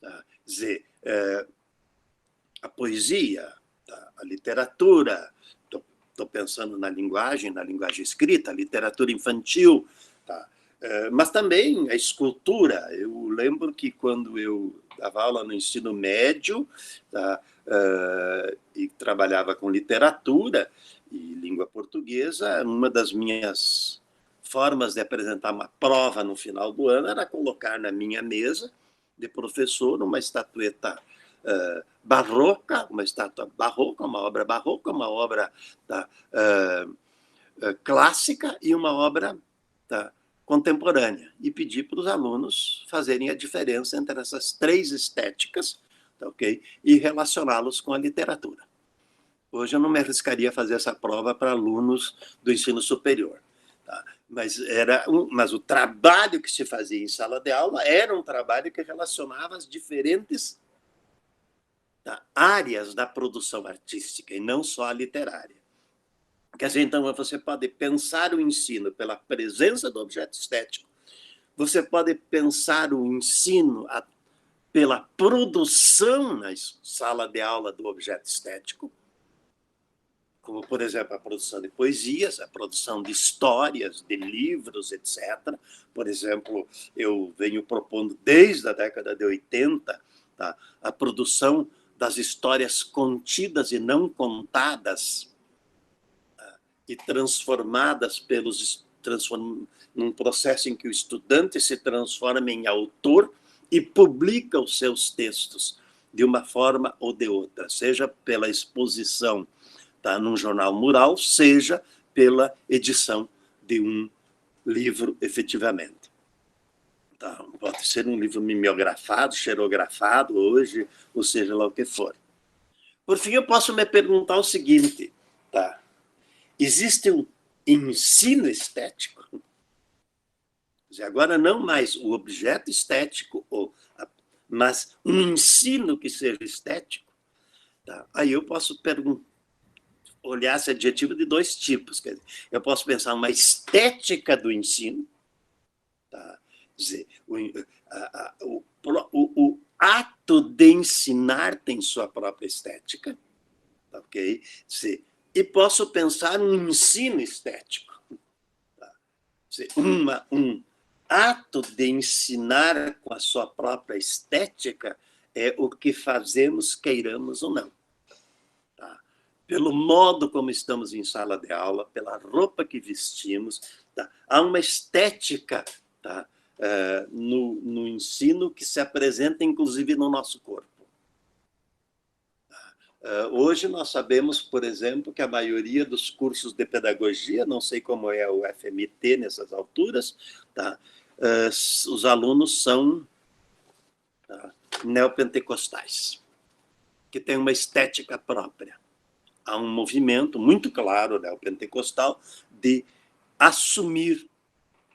Tá? Quer dizer, a poesia, tá? A literatura, estou pensando na linguagem escrita, a literatura infantil, tá? Mas também a escultura. Eu lembro que quando eu dava aula no ensino médio, tá? E trabalhava com literatura e língua portuguesa, uma das minhas formas de apresentar uma prova no final do ano era colocar na minha mesa de professor uma estatueta barroca, uma estátua barroca, uma obra barroca, uma obra clássica e uma obra contemporânea. E pedir para os alunos fazerem a diferença entre essas três estéticas, tá, okay? E relacioná-los com a literatura. Hoje eu não me arriscaria a fazer essa prova para alunos do ensino superior. Tá? Mas o trabalho que se fazia em sala de aula era um trabalho que relacionava as diferentes áreas da produção artística, e não só a literária. Quer dizer, então, você pode pensar o ensino pela presença do objeto estético, você pode pensar o ensino pela produção na sala de aula do objeto estético, como, por exemplo, a produção de poesias, a produção de histórias, de livros, etc. Por exemplo, eu venho propondo desde a década de 80, tá, a produção das histórias contidas e não contadas, tá, e transformadas num processo em que o estudante se transforma em autor e publica os seus textos de uma forma ou de outra, seja pela exposição, tá, num jornal mural, seja pela edição de um livro efetivamente. Tá, pode ser um livro mimeografado, xerografado hoje, ou seja lá o que for. Por fim, eu posso me perguntar o seguinte, tá? Existe um ensino estético? Quer dizer, agora não mais o objeto estético, mas um ensino que seja estético? Tá? Aí eu posso olhar esse adjetivo de dois tipos. Quer dizer, eu posso pensar uma estética do ensino, tá? Quer dizer, o ato de ensinar tem sua própria estética, tá, ok? E posso pensar um ensino estético. Tá? Quer dizer, um ato de ensinar com a sua própria estética é o que fazemos, queiramos ou não. Tá? Pelo modo como estamos em sala de aula, pela roupa que vestimos, tá? Há uma estética, tá? No ensino que se apresenta, inclusive, no nosso corpo. Hoje nós sabemos, por exemplo, que a maioria dos cursos de pedagogia, não sei como é o FMT nessas alturas, tá? Os alunos são, tá, neopentecostais, que têm uma estética própria. Há um movimento muito claro neopentecostal de assumir,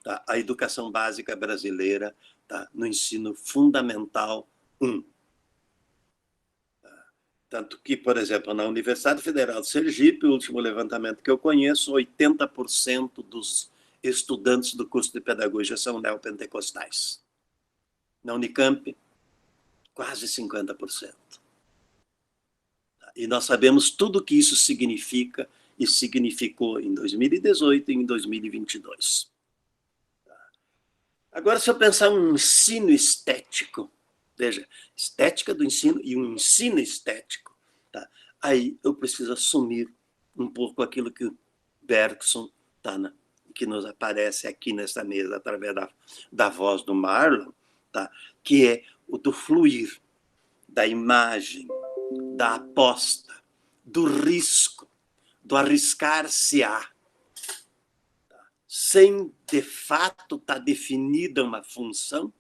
tá, a educação básica brasileira, tá, no ensino fundamental 1. Tanto que, por exemplo, na Universidade Federal de Sergipe, o último levantamento que eu conheço, 80% dos estudantes do curso de pedagogia são neopentecostais. Na Unicamp, quase 50%. E nós sabemos tudo o que isso significa e significou em 2018 e em 2022. Agora, se eu pensar um ensino estético, veja, estética do ensino e um ensino estético, tá? Aí eu preciso assumir um pouco aquilo que o Bergson, tá, que nos aparece aqui nessa mesa através da voz do Marlon, tá? Que é o do fluir, da imagem, da aposta, do risco, do arriscar-se-á, tá? Sem, de fato, estar definida uma função,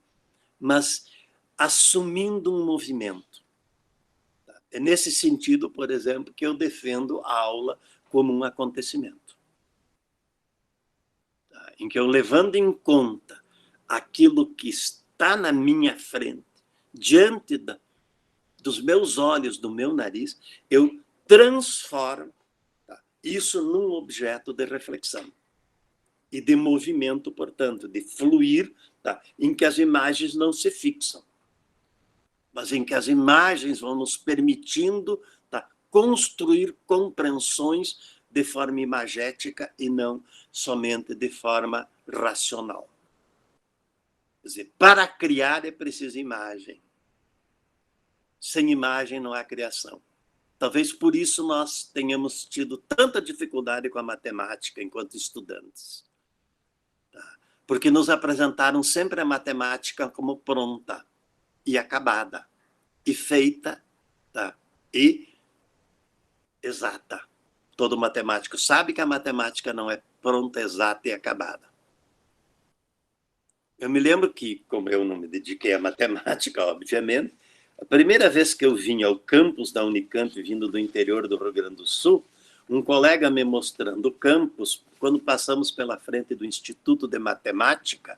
mas assumindo um movimento. É nesse sentido, por exemplo, que eu defendo a aula como um acontecimento. Em que eu, levando em conta aquilo que está na minha frente, diante dos meus olhos, do meu nariz, eu transformo, tá, isso num objeto de reflexão e de movimento, portanto, de fluir, tá, em que as imagens não se fixam, mas em que as imagens vão nos permitindo, tá, construir compreensões de forma imagética e não somente de forma racional. Quer dizer, para criar é preciso imagem. Sem imagem não há criação. Talvez por isso nós tenhamos tido tanta dificuldade com a matemática enquanto estudantes. Tá? Porque nos apresentaram sempre a matemática como pronta e acabada, e feita, tá, e exata. Todo matemático sabe que a matemática não é pronta, exata e acabada. Eu me lembro que, como eu não me dediquei à matemática, obviamente, a primeira vez que eu vim ao campus da Unicamp, vindo do interior do Rio Grande do Sul, um colega me mostrando o campus, quando passamos pela frente do Instituto de Matemática,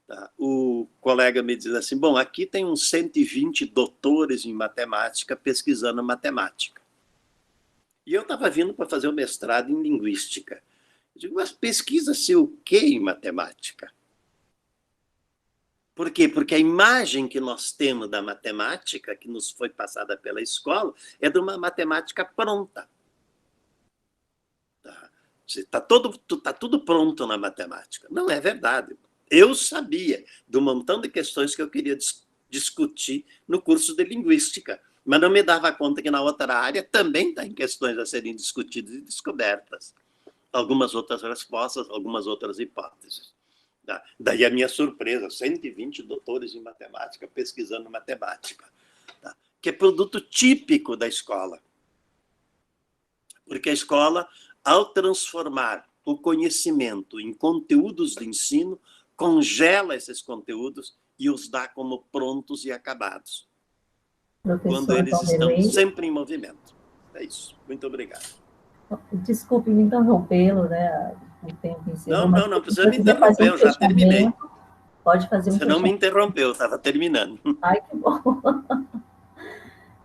tá, o colega me diz assim, bom, aqui tem uns 120 doutores em matemática pesquisando matemática. E eu estava vindo para fazer o mestrado em linguística. Eu digo, mas pesquisa-se o quê em matemática? Por quê? Porque a imagem que nós temos da matemática, que nos foi passada pela escola, é de uma matemática pronta. Tá tudo pronto na matemática. Não é verdade. Eu sabia do montão de questões que eu queria discutir no curso de linguística, mas não me dava conta que na outra área também tem questões a serem discutidas e descobertas. Algumas outras respostas, algumas outras hipóteses. Daí a minha surpresa, 120 doutores em matemática pesquisando matemática, tá? Que é produto típico da escola. Porque a escola, ao transformar o conhecimento em conteúdos de ensino, congela esses conteúdos e os dá como prontos e acabados. Quando eles estão sempre em movimento. É isso. Muito obrigado. Desculpe me interrompê-lo, né? O tempo encerrou, não precisa me interromper, eu já terminei. Pode fazer um Você não me interrompeu, eu estava terminando. Ai, que bom.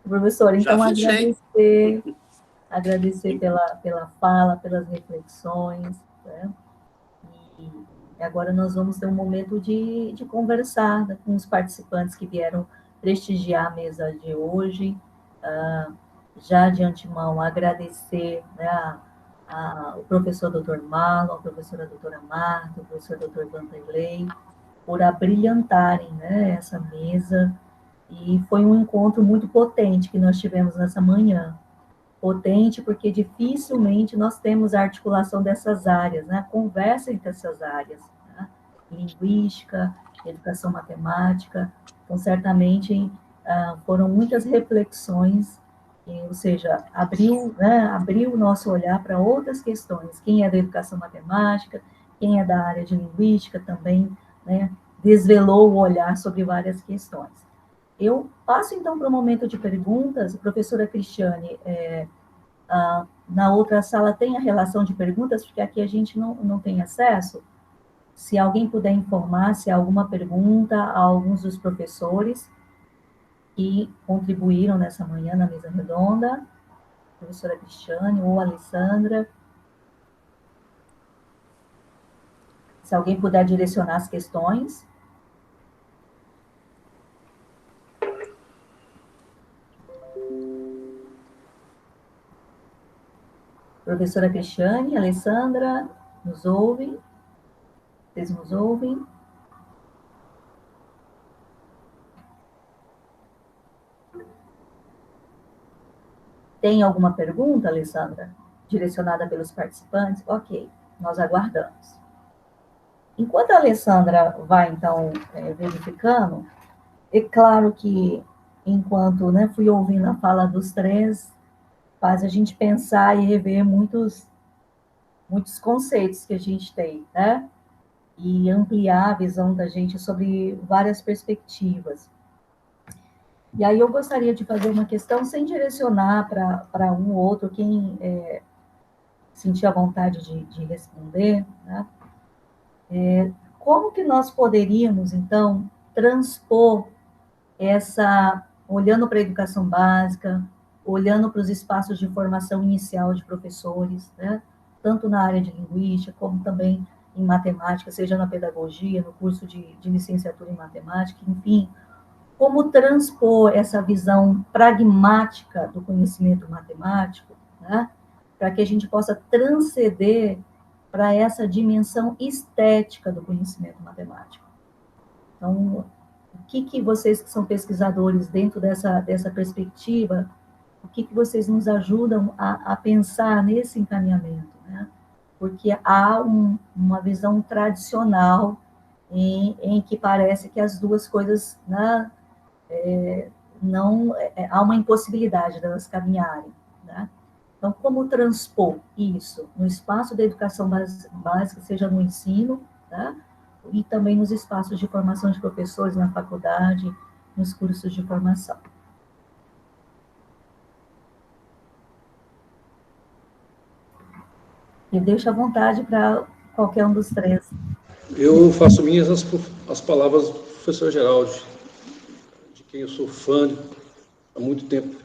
Professor, então agradecer agradecer pela fala, pelas reflexões, né? E agora nós vamos ter um momento de conversar, né, com os participantes que vieram prestigiar a mesa de hoje. Já de antemão agradecer, né, o professor Dr. Marlon, a professora doutora Marta, o professor Dr. Vanderlei, por abrilhantarem, né, essa mesa, e foi um encontro muito potente que nós tivemos nessa manhã. Potente porque dificilmente nós temos a articulação dessas áreas, né, a conversa entre essas áreas, né, linguística, educação matemática. Então, certamente, foram muitas reflexões, ou seja, abriu o nosso olhar para outras questões. Quem é da educação matemática, quem é da área de linguística também, né, desvelou o olhar sobre várias questões. Eu passo, então, para o momento de perguntas. Professora Cristiane, na outra sala tem a relação de perguntas, porque aqui a gente não tem acesso. Se alguém puder informar se há alguma pergunta a alguns dos professores que contribuíram nessa manhã na mesa redonda, professora Cristiane ou Alessandra. Se alguém puder direcionar as questões. Professora Cristiane, Alessandra, nos ouvem? Vocês nos ouvem? Tem alguma pergunta, Alessandra, direcionada pelos participantes? Ok, nós aguardamos. Enquanto a Alessandra vai, então, verificando, é claro que, enquanto, né, fui ouvindo a fala dos três, faz a gente pensar e rever muitos conceitos que a gente tem, né? E ampliar a visão da gente sobre várias perspectivas. E aí eu gostaria de fazer uma questão sem direcionar para um ou outro, quem sentir a vontade de responder, né? Como que nós poderíamos, então, transpor olhando para a educação básica, olhando para os espaços de formação inicial de professores, né? Tanto na área de linguística, como também em matemática, seja na pedagogia, no curso de licenciatura em matemática, enfim, como transpor essa visão pragmática do conhecimento matemático, né, para que a gente possa transcender para essa dimensão estética do conhecimento matemático. Então, o que vocês que são pesquisadores dentro dessa perspectiva, o que vocês nos ajudam a pensar nesse encaminhamento, né? Porque há uma visão tradicional em que parece que as duas coisas, né, há uma impossibilidade delas caminharem, né? Então, como transpor isso no espaço da educação básica, seja no ensino, né? E também nos espaços de formação de professores na faculdade, nos cursos de formação. E deixo à vontade para qualquer um dos três. Eu faço minhas as palavras do professor Geraldo, de quem eu sou fã há muito tempo.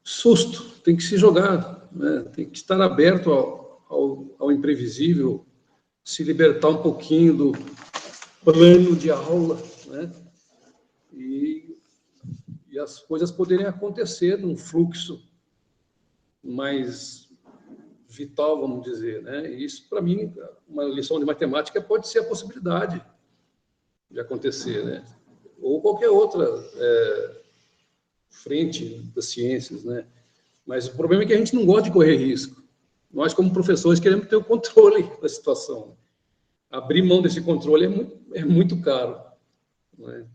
Susto, tem que se jogar, né? Tem que estar aberto ao imprevisível, se libertar um pouquinho do plano de aula, né? E as coisas poderem acontecer num fluxo mais vital, vamos dizer, né? E isso, para mim, uma lição de matemática pode ser a possibilidade de acontecer, né? Ou qualquer outra frente das ciências, né? Mas o problema é que a gente não gosta de correr risco. Nós, como professores, queremos ter o controle da situação. Abrir mão desse controle é muito caro, né?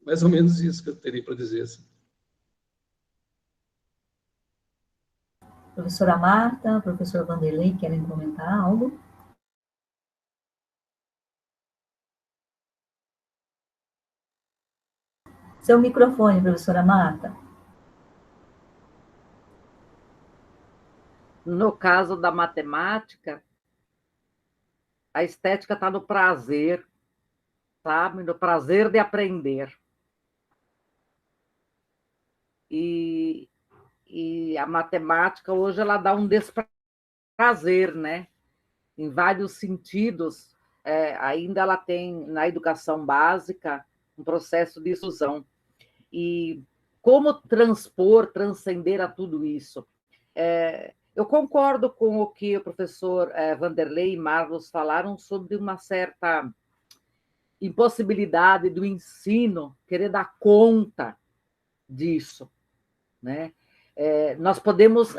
Mais ou menos isso que eu teria para dizer. Assim. Professora Marta, professor Vanderlei, querem comentar algo? Seu microfone, professora Marta. No caso da matemática, a estética está no prazer, sabe? No prazer de aprender. E E a matemática hoje ela dá um desprazer, né? Em vários sentidos. Ainda ela tem, na educação básica, um processo de exclusão. E como transcender a tudo isso? Eu concordo com o que o professor Vanderlei e Marlos falaram sobre uma certa impossibilidade do ensino querer dar conta disso, né? Nós podemos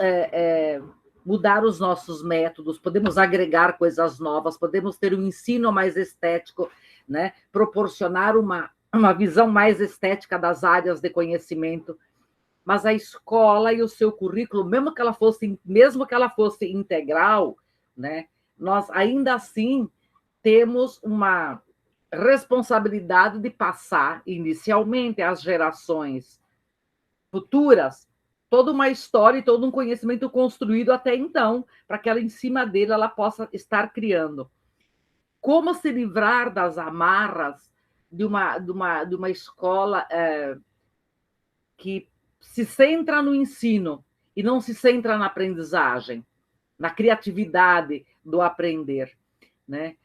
mudar os nossos métodos, podemos agregar coisas novas, podemos ter um ensino mais estético, né? Proporcionar uma visão mais estética das áreas de conhecimento, mas a escola e o seu currículo, mesmo que ela fosse integral, né? Nós ainda assim temos uma responsabilidade de passar inicialmente às gerações futuras toda uma história e todo um conhecimento construído até então, para que ela, em cima dele, ela possa estar criando. Como se livrar das amarras de uma escola que se centra no ensino e não se centra na aprendizagem, na criatividade do aprender, né?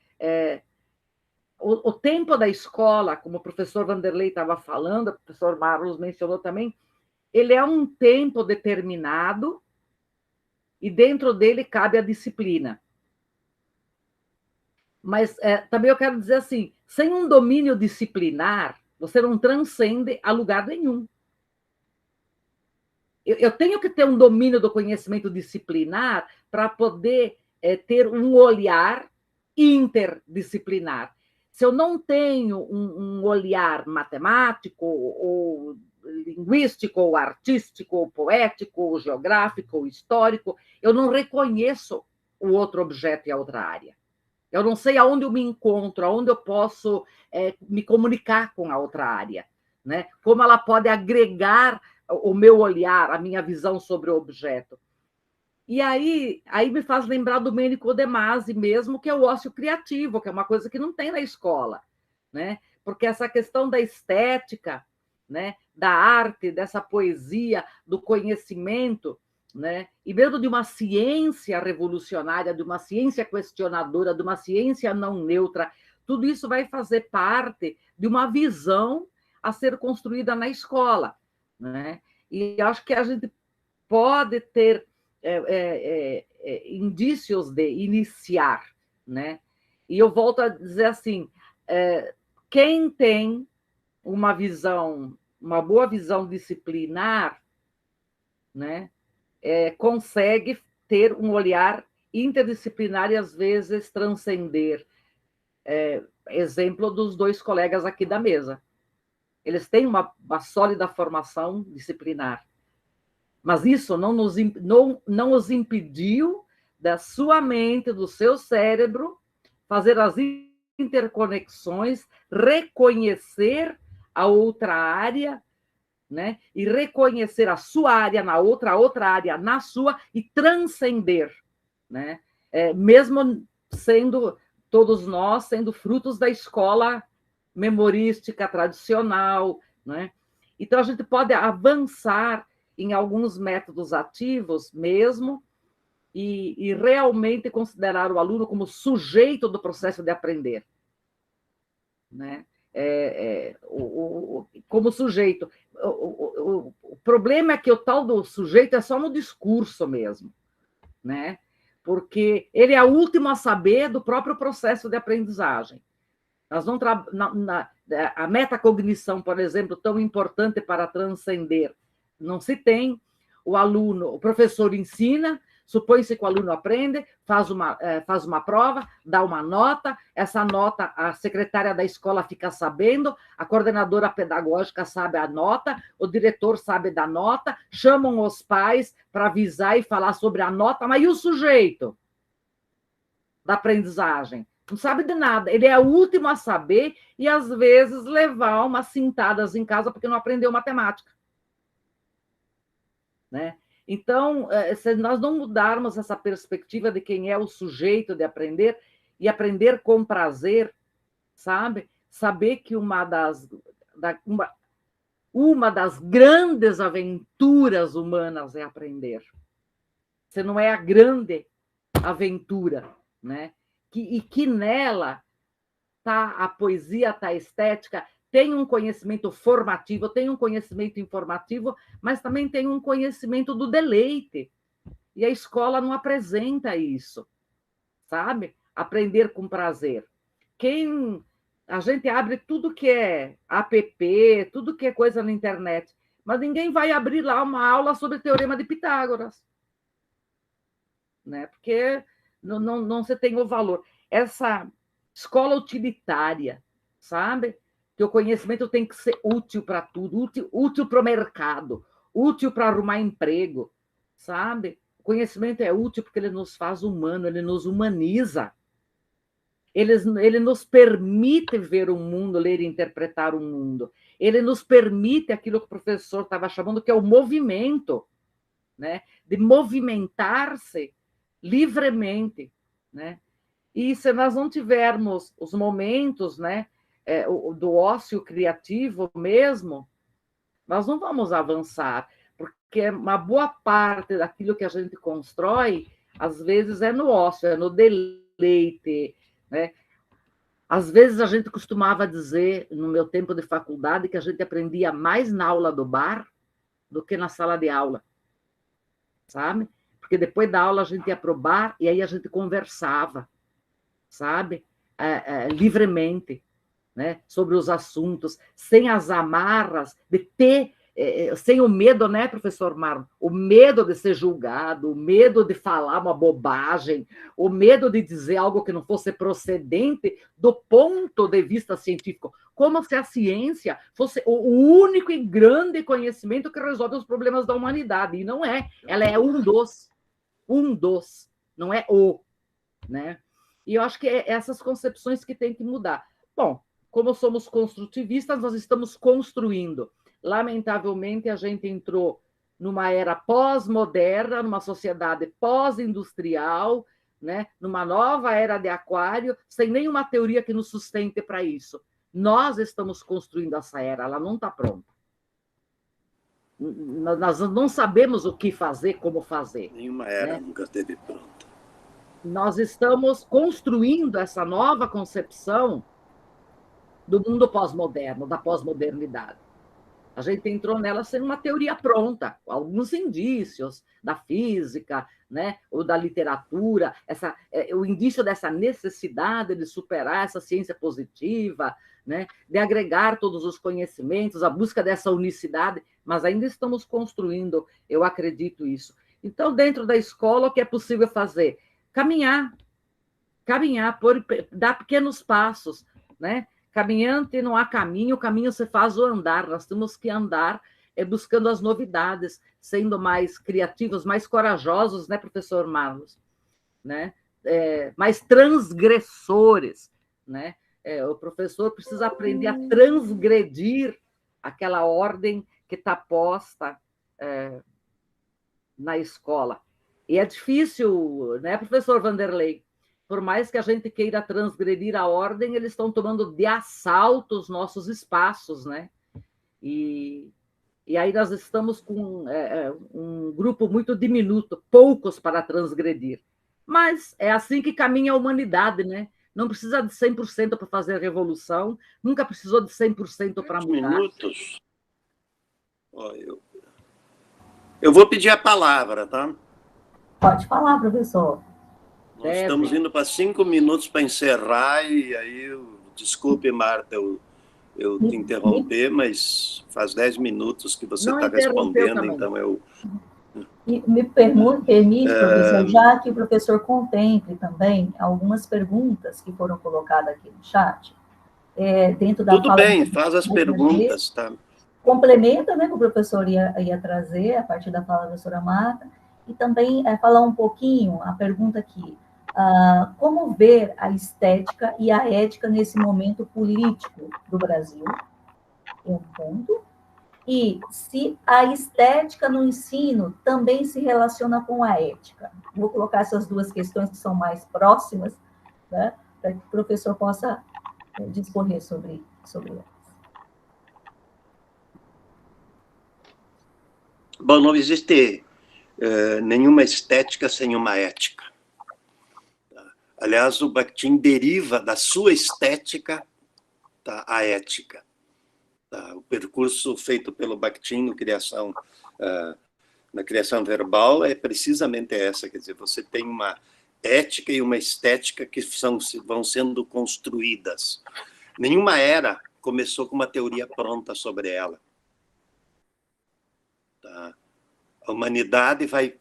O tempo da escola, como o professor Vanderlei estava falando, o professor Marlos mencionou também, ele é um tempo determinado e dentro dele cabe a disciplina. Mas também eu quero dizer assim, sem um domínio disciplinar, você não transcende a lugar nenhum. Eu tenho que ter um domínio do conhecimento disciplinar para poder ter um olhar interdisciplinar. Se eu não tenho um olhar matemático ou linguístico, ou artístico, ou poético, ou geográfico, ou histórico, eu não reconheço o outro objeto e a outra área. Eu não sei aonde eu me encontro, aonde eu posso me comunicar com a outra área, né? Como ela pode agregar o meu olhar, a minha visão sobre o objeto. E aí me faz lembrar do Domenico De Masi mesmo, que é o ócio criativo, que é uma coisa que não tem na escola, né? Porque essa questão da estética, né, da arte, dessa poesia, do conhecimento, né, e mesmo de uma ciência revolucionária, de uma ciência questionadora, de uma ciência não neutra, tudo isso vai fazer parte de uma visão a ser construída na escola, né? E acho que a gente pode ter indícios de iniciar, né? E eu volto a dizer assim, quem tem uma boa visão disciplinar, né, consegue ter um olhar interdisciplinar e, às vezes, transcender. Exemplo dos dois colegas aqui da mesa. Eles têm uma sólida formação disciplinar, mas isso não os impediu da sua mente, do seu cérebro, fazer as interconexões, reconhecer a outra área, né? E reconhecer a sua área na outra, a outra área na sua, e transcender, né? Mesmo sendo todos nós sendo frutos da escola memorística tradicional, né? Então a gente pode avançar em alguns métodos ativos mesmo e realmente considerar o aluno como sujeito do processo de aprender, né? Como sujeito. O problema é que o tal do sujeito é só no discurso mesmo, né? Porque ele é o último a saber do próprio processo de aprendizagem. Nós não a metacognição, por exemplo, tão importante para transcender, não se tem. O professor ensina, supõe-se que o aluno aprende, faz uma prova, dá uma nota, essa nota a secretária da escola fica sabendo, a coordenadora pedagógica sabe a nota, o diretor sabe da nota, chamam os pais para avisar e falar sobre a nota, mas e o sujeito da aprendizagem? Não sabe de nada, ele é o último a saber e, às vezes, levar umas cintadas em casa porque não aprendeu matemática, né? Então, se nós não mudarmos essa perspectiva de quem é o sujeito de aprender e aprender com prazer, sabe? Saber que uma das grandes aventuras humanas é aprender. Você não é a grande aventura, né? E que nela está a poesia, está a estética, tem um conhecimento formativo, tem um conhecimento informativo, mas também tem um conhecimento do deleite. E a escola não apresenta isso, sabe? Aprender com prazer. A gente abre tudo que é app, tudo que é coisa na internet, mas ninguém vai abrir lá uma aula sobre o Teorema de Pitágoras, né? Porque não se tem o valor. Essa escola utilitária, sabe? Que o conhecimento tem que ser útil para tudo, útil para o mercado, útil para arrumar emprego, sabe? O conhecimento é útil porque ele nos faz humano, ele nos humaniza. Ele nos permite ver o mundo, ler e interpretar o mundo. Ele nos permite aquilo que o professor estava chamando que é o movimento, né? De movimentar-se livremente, né? E se nós não tivermos os momentos, né, do ócio criativo mesmo, nós não vamos avançar, porque uma boa parte daquilo que a gente constrói, às vezes, é no ócio, é no deleite, né? Às vezes a gente costumava dizer, no meu tempo de faculdade, que a gente aprendia mais na aula do bar do que na sala de aula, sabe? Porque depois da aula a gente ia para o bar e aí a gente conversava, sabe? Livremente, né? Sobre os assuntos, sem as amarras de ter, sem o medo, né, professor Marlon? O medo de ser julgado, o medo de falar uma bobagem, o medo de dizer algo que não fosse procedente do ponto de vista científico, como se a ciência fosse o único e grande conhecimento que resolve os problemas da humanidade, e não é. Ela é um dos, não é o, né? E eu acho que é essas concepções que tem que mudar. Bom, como somos construtivistas, nós estamos construindo. Lamentavelmente, a gente entrou numa era pós-moderna, numa sociedade pós-industrial, né? Numa nova era de aquário, sem nenhuma teoria que nos sustente para isso. Nós estamos construindo essa era, ela não está pronta. Nós não sabemos o que fazer, como fazer. Nenhuma era, né? Nunca esteve pronta. Nós estamos construindo essa nova concepção do mundo pós-moderno, da pós-modernidade. A gente entrou nela sem uma teoria pronta, alguns indícios da física, né, ou da literatura, o indício dessa necessidade de superar essa ciência positiva, né, de agregar todos os conhecimentos, a busca dessa unicidade, mas ainda estamos construindo, eu acredito isso. Então, dentro da escola, o que é possível fazer? Caminhar, dar pequenos passos, né? Caminhante não há caminho, o caminho se faz o andar, nós temos que andar buscando as novidades, sendo mais criativos, mais corajosos, né, professor Marlos? Né? Mais transgressores, né? O professor precisa aprender a transgredir aquela ordem que está posta na escola. E é difícil, né, professor Vanderlei? Por mais que a gente queira transgredir a ordem, eles estão tomando de assalto os nossos espaços, né? E aí nós estamos com um grupo muito diminuto, poucos para transgredir. Mas é assim que caminha a humanidade, né? Não precisa de 100% para fazer a revolução, nunca precisou de 100% para mudar. Minutos. Eu vou pedir a palavra, tá? Pode falar, professor. Nós estamos indo para 5 minutos para encerrar, e aí, desculpe, Marta, eu te interromper, mas faz 10 minutos que você está respondendo, também. Então eu... Me permite, professor, já que o professor contemple também algumas perguntas que foram colocadas aqui no chat, dentro da Tudo fala bem, faz as perguntas, tá? Complementa, né, que o professor ia trazer a partir da fala da professora Marta, e também falar um pouquinho, a pergunta aqui, como ver a estética e a ética nesse momento político do Brasil, um ponto, e se a estética no ensino também se relaciona com a ética. Vou colocar essas duas questões que são mais próximas, né, para que o professor possa discorrer sobre elas. Bom, não existe nenhuma estética sem uma ética. Aliás, o Bakhtin deriva da sua estética, tá, a ética. Tá? O percurso feito pelo Bakhtin na criação verbal é precisamente essa, quer dizer, você tem uma ética e uma estética que vão sendo construídas. Nenhuma era começou com uma teoria pronta sobre ela. Tá? A humanidade vai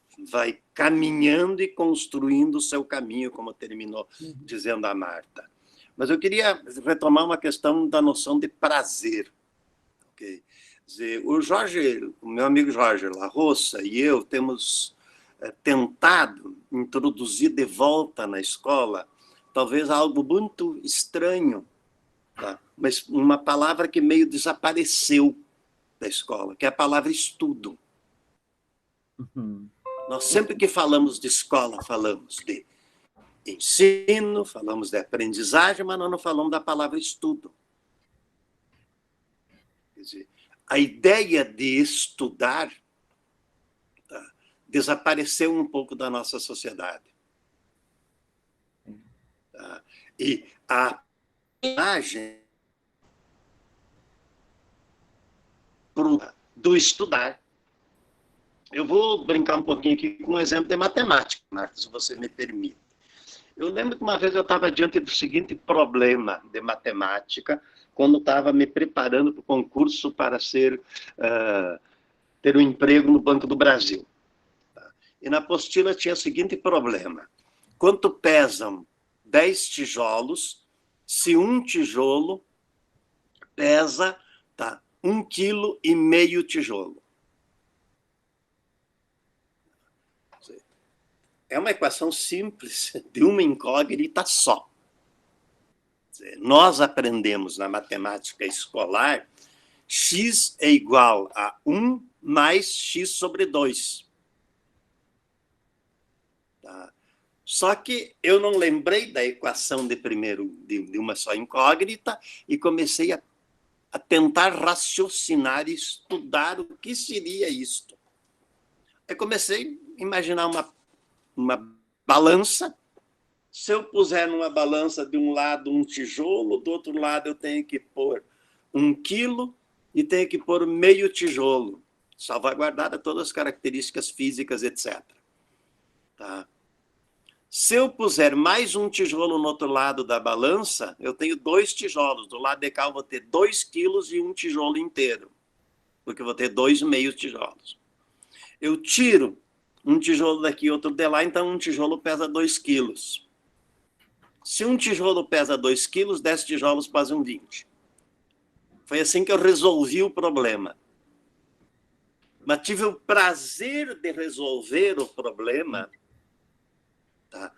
caminhando e construindo o seu caminho, como terminou dizendo a Marta. Mas eu queria retomar uma questão da noção de prazer. Okay? Quer dizer, o meu amigo Jorge Larroça e eu temos tentado introduzir de volta na escola talvez algo muito estranho, tá? Mas uma palavra que meio desapareceu da escola, que é a palavra estudo. Uhum. Nós sempre que falamos de escola, falamos de ensino, falamos de aprendizagem, mas nós não falamos da palavra estudo. Quer dizer, a ideia de estudar, tá, desapareceu um pouco da nossa sociedade. Tá? E a imagem do estudar. Eu vou brincar um pouquinho aqui com um exemplo de matemática, Marta, se você me permite. Eu lembro que uma vez eu estava diante do seguinte problema de matemática, quando estava me preparando para o concurso para ter um emprego no Banco do Brasil. E na apostila tinha o seguinte problema: quanto pesam 10 tijolos se um tijolo pesa 1,5 kg tijolo? É uma equação simples, de uma incógnita só. Nós aprendemos na matemática escolar, x é igual a 1 mais x sobre 2. Tá? Só que eu não lembrei da equação de uma só incógnita e comecei a tentar raciocinar e estudar o que seria isto. Aí comecei a imaginar uma balança. Se eu puser numa balança de um lado um tijolo, do outro lado eu tenho que pôr 1 quilo e tenho que pôr meio tijolo, salvaguardada todas as características físicas, etc. Tá? Se eu puser mais um tijolo no outro lado da balança, eu tenho 2 tijolos. Do lado de cá eu vou ter 2 quilos e um tijolo inteiro, porque eu vou ter 2 meios tijolos. Eu tiro um tijolo daqui e outro de lá, então um tijolo pesa 2 quilos. Se um tijolo pesa 2 quilos, 10 tijolos pesam 20. Foi assim que eu resolvi o problema. Mas tive o prazer de resolver o problema, tá,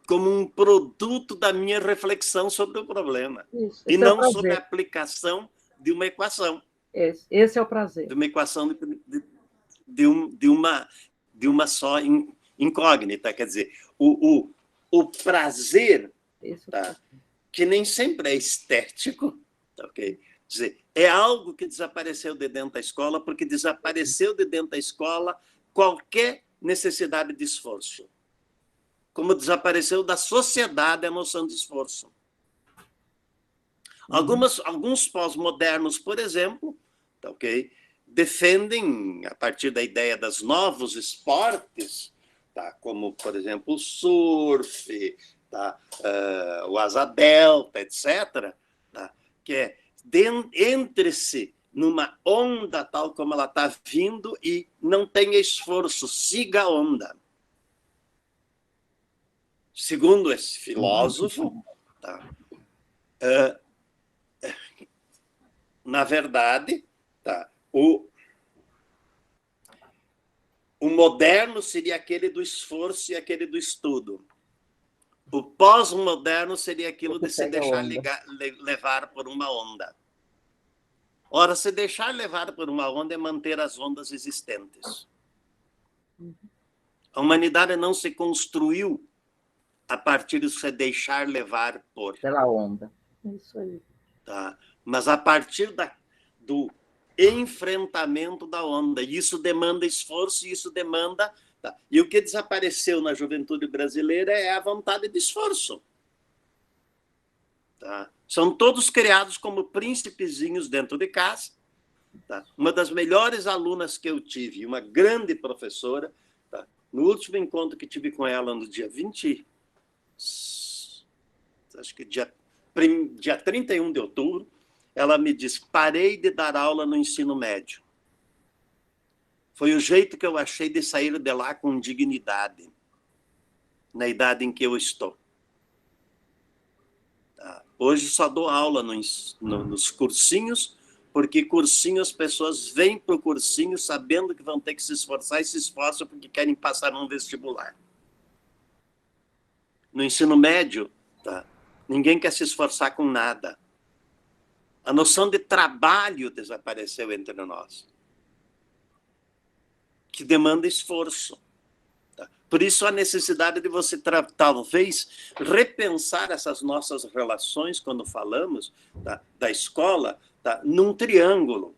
como um produto da minha reflexão sobre o problema. Isso, e não sobre a aplicação de uma equação. Esse é o prazer. De uma equação de uma só incógnita. Quer dizer, o prazer, tá, que nem sempre é estético, tá, okay? Quer dizer, é algo que desapareceu de dentro da escola, porque desapareceu de dentro da escola qualquer necessidade de esforço. Como desapareceu da sociedade a noção de esforço. Alguns pós-modernos, por exemplo, tá, okay, defendem, a partir da ideia dos novos esportes, tá, como, por exemplo, o surf, tá, o asa delta, etc., tá, que é entre-se numa onda tal como ela está vindo e não tenha esforço, siga a onda. Segundo esse filósofo, tá, na verdade, tá, o moderno seria aquele do esforço e aquele do estudo. O pós-moderno seria aquilo de se deixar levar por uma onda. Ora, se deixar levar por uma onda é manter as ondas existentes. A humanidade não se construiu a partir de se deixar levar pela onda. Isso aí. Tá? Mas a partir enfrentamento da onda. Isso demanda esforço, e isso demanda... Tá? E o que desapareceu na juventude brasileira é a vontade de esforço. Tá? São todos criados como príncipezinhos dentro de casa. Tá? Uma das melhores alunas que eu tive, uma grande professora, tá? No último encontro que tive com ela, no dia 20... Acho que dia 31 de outubro, ela me disse: parei de dar aula no ensino médio. Foi o jeito que eu achei de sair de lá com dignidade, na idade em que eu estou. Tá? Hoje só dou aula nos cursinhos, porque cursinho as pessoas vêm para o cursinho sabendo que vão ter que se esforçar e se esforçam porque querem passar num vestibular. No ensino médio, tá? Ninguém quer se esforçar com nada. A noção de trabalho desapareceu entre nós, que demanda esforço. Tá? Por isso, a necessidade de você, talvez, repensar essas nossas relações, quando falamos tá, da escola, tá, num triângulo,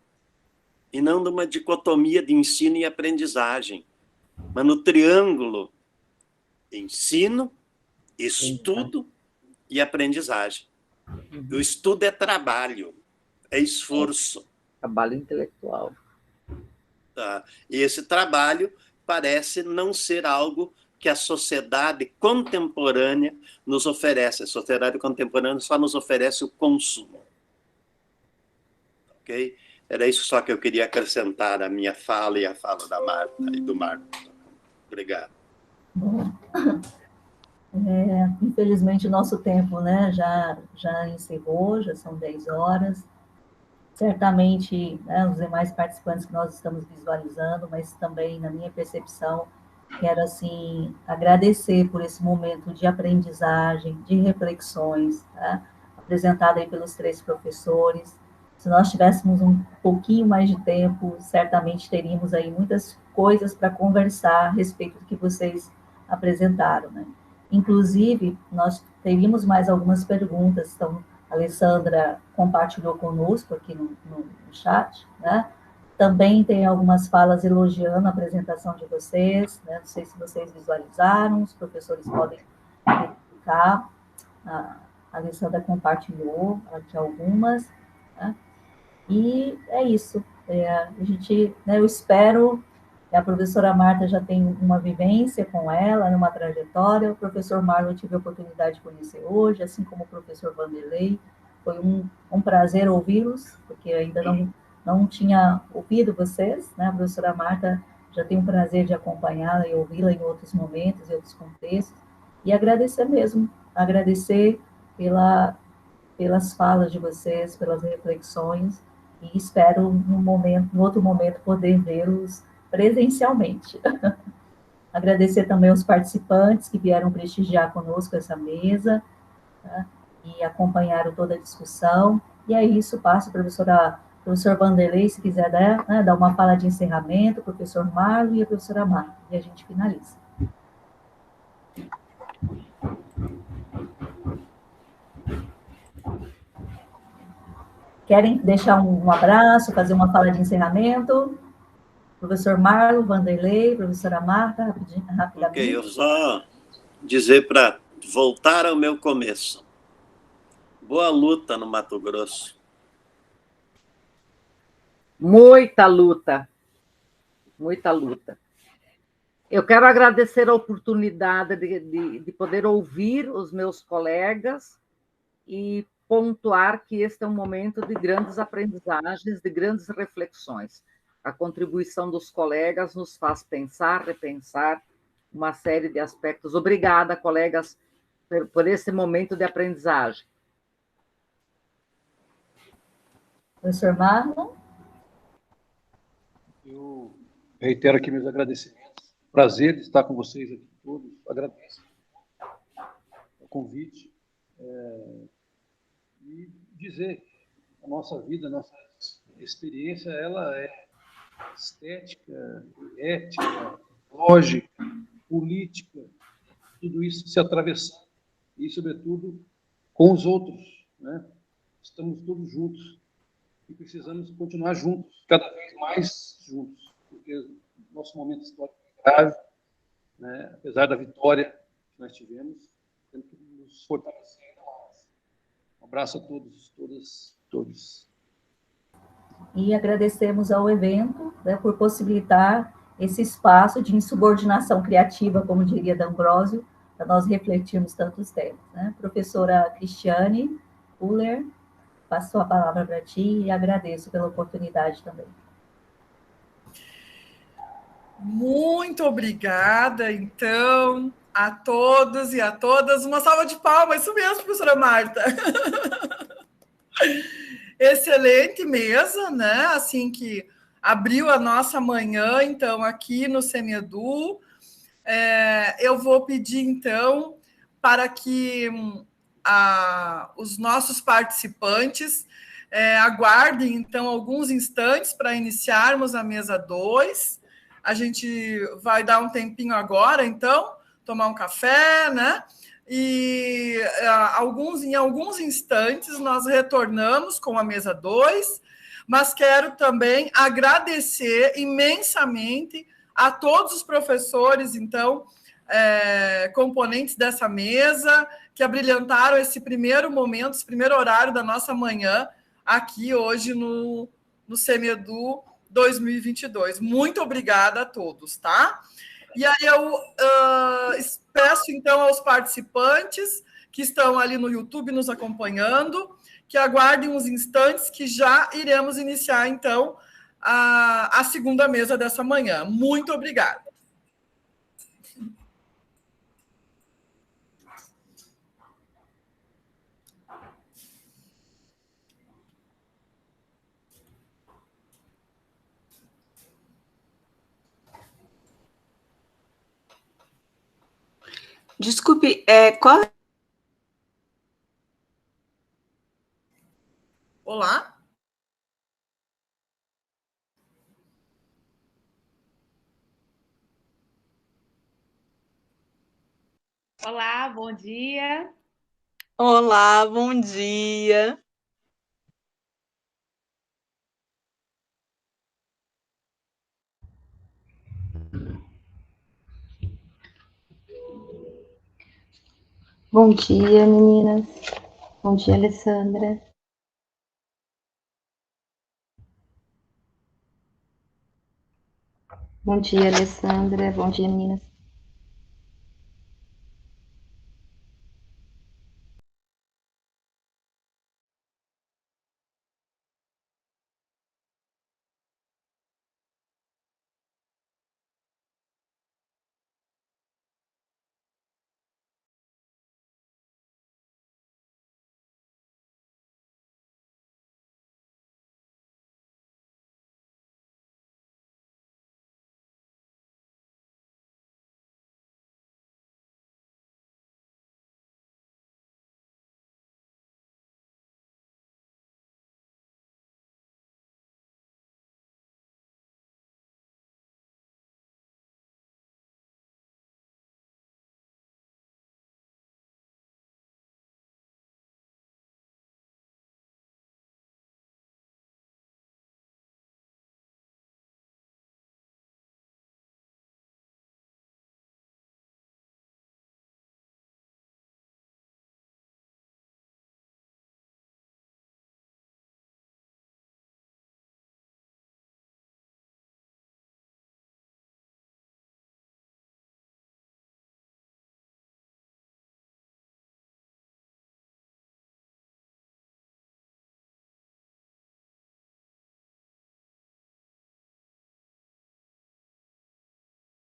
e não numa dicotomia de ensino e aprendizagem, mas no triângulo ensino, estudo e aprendizagem. O estudo é trabalho, é esforço. Trabalho intelectual. Tá? E esse trabalho parece não ser algo que a sociedade contemporânea nos oferece. A sociedade contemporânea só nos oferece o consumo. Ok? Era isso só que eu queria acrescentar à minha fala e à fala da Marta e do Marcos. Obrigado. Bom, infelizmente o nosso tempo, né, já encerrou, já são 10 horas. Certamente, né, os demais participantes que nós estamos visualizando, mas também, na minha percepção, quero, assim, agradecer por esse momento de aprendizagem, de reflexões, tá? Apresentado aí pelos 3 professores. Se nós tivéssemos um pouquinho mais de tempo, certamente teríamos aí muitas coisas para conversar a respeito do que vocês apresentaram, né? Inclusive, nós teríamos mais algumas perguntas, então, a Alessandra compartilhou conosco aqui no chat, né? Também tem algumas falas elogiando a apresentação de vocês, né? Não sei se vocês visualizaram, os professores podem verificar. A Alessandra compartilhou aqui algumas, né? E é isso. A gente, né, eu espero que a professora Marta já tem uma vivência com ela, numa trajetória. O professor Marlon eu tive a oportunidade de conhecer hoje, assim como o professor Vanderlei. Foi um prazer ouvi-los, porque ainda não tinha ouvido vocês, né? A professora Marta já tem o prazer de acompanhá-la e ouvi-la em outros momentos, em outros contextos. E agradecer mesmo, agradecer pelas falas de vocês, pelas reflexões, e espero, no outro momento, poder vê-los presencialmente. Agradecer também aos participantes que vieram prestigiar conosco essa mesa, tá? E acompanharam toda a discussão. E é isso, passo para o professor Vanderlei, se quiser dar uma fala de encerramento, o professor Marlon e a professora Marta, e a gente finaliza. Querem deixar um abraço, fazer uma fala de encerramento? Professor Marlon, Vanderlei, professora Marta, rapidamente. Ok, eu só dizer para voltar ao meu começo. Boa luta no Mato Grosso. Muita luta. Muita luta. Eu quero agradecer a oportunidade de poder ouvir os meus colegas e pontuar que este é um momento de grandes aprendizagens, de grandes reflexões. A contribuição dos colegas nos faz pensar, repensar uma série de aspectos. Obrigada, colegas, por esse momento de aprendizagem. Professor Marlon? Eu reitero aqui meus agradecimentos. Prazer de estar com vocês aqui todos. Agradeço o convite. E dizer que a nossa vida, a nossa experiência, ela é estética, ética, lógica, política, tudo isso se atravessando. E, sobretudo, com os outros, né? Estamos todos juntos e precisamos continuar juntos, cada vez mais juntos, porque o nosso momento histórico é grave, né? Apesar da vitória que nós tivemos, temos que nos fortalecer ainda mais. Um abraço a todos, todas, todos. E agradecemos ao evento, né, por possibilitar esse espaço de insubordinação criativa, como diria D'Ambrosio, para nós refletirmos tantos temas. Né? Professora Cristiane Uller, passo a palavra para ti e agradeço pela oportunidade também. Muito obrigada, então, a todos e a todas. Uma salva de palmas, isso mesmo, professora Marta. Excelente mesa, né? Assim que abriu a nossa manhã, então, aqui no Semiedu. Eu vou pedir, então, para que os nossos participantes aguardem, então, alguns instantes para iniciarmos a mesa 2. A gente vai dar um tempinho agora, então, tomar um café, né? E em alguns instantes nós retornamos com a mesa 2, mas quero também agradecer imensamente a todos os professores, então, componentes dessa mesa, que abrilhantaram esse primeiro momento, esse primeiro horário da nossa manhã, aqui hoje no Semiedu 2022. Muito obrigada a todos, tá? E aí eu peço, então, aos participantes que estão ali no YouTube nos acompanhando, que aguardem uns instantes, que já iremos iniciar, então, a segunda mesa dessa manhã. Muito obrigada. Desculpe, qual... Olá? Olá, bom dia. Olá, bom dia. Bom dia, meninas. Bom dia, Alessandra. Bom dia, Alessandra. Bom dia, meninas.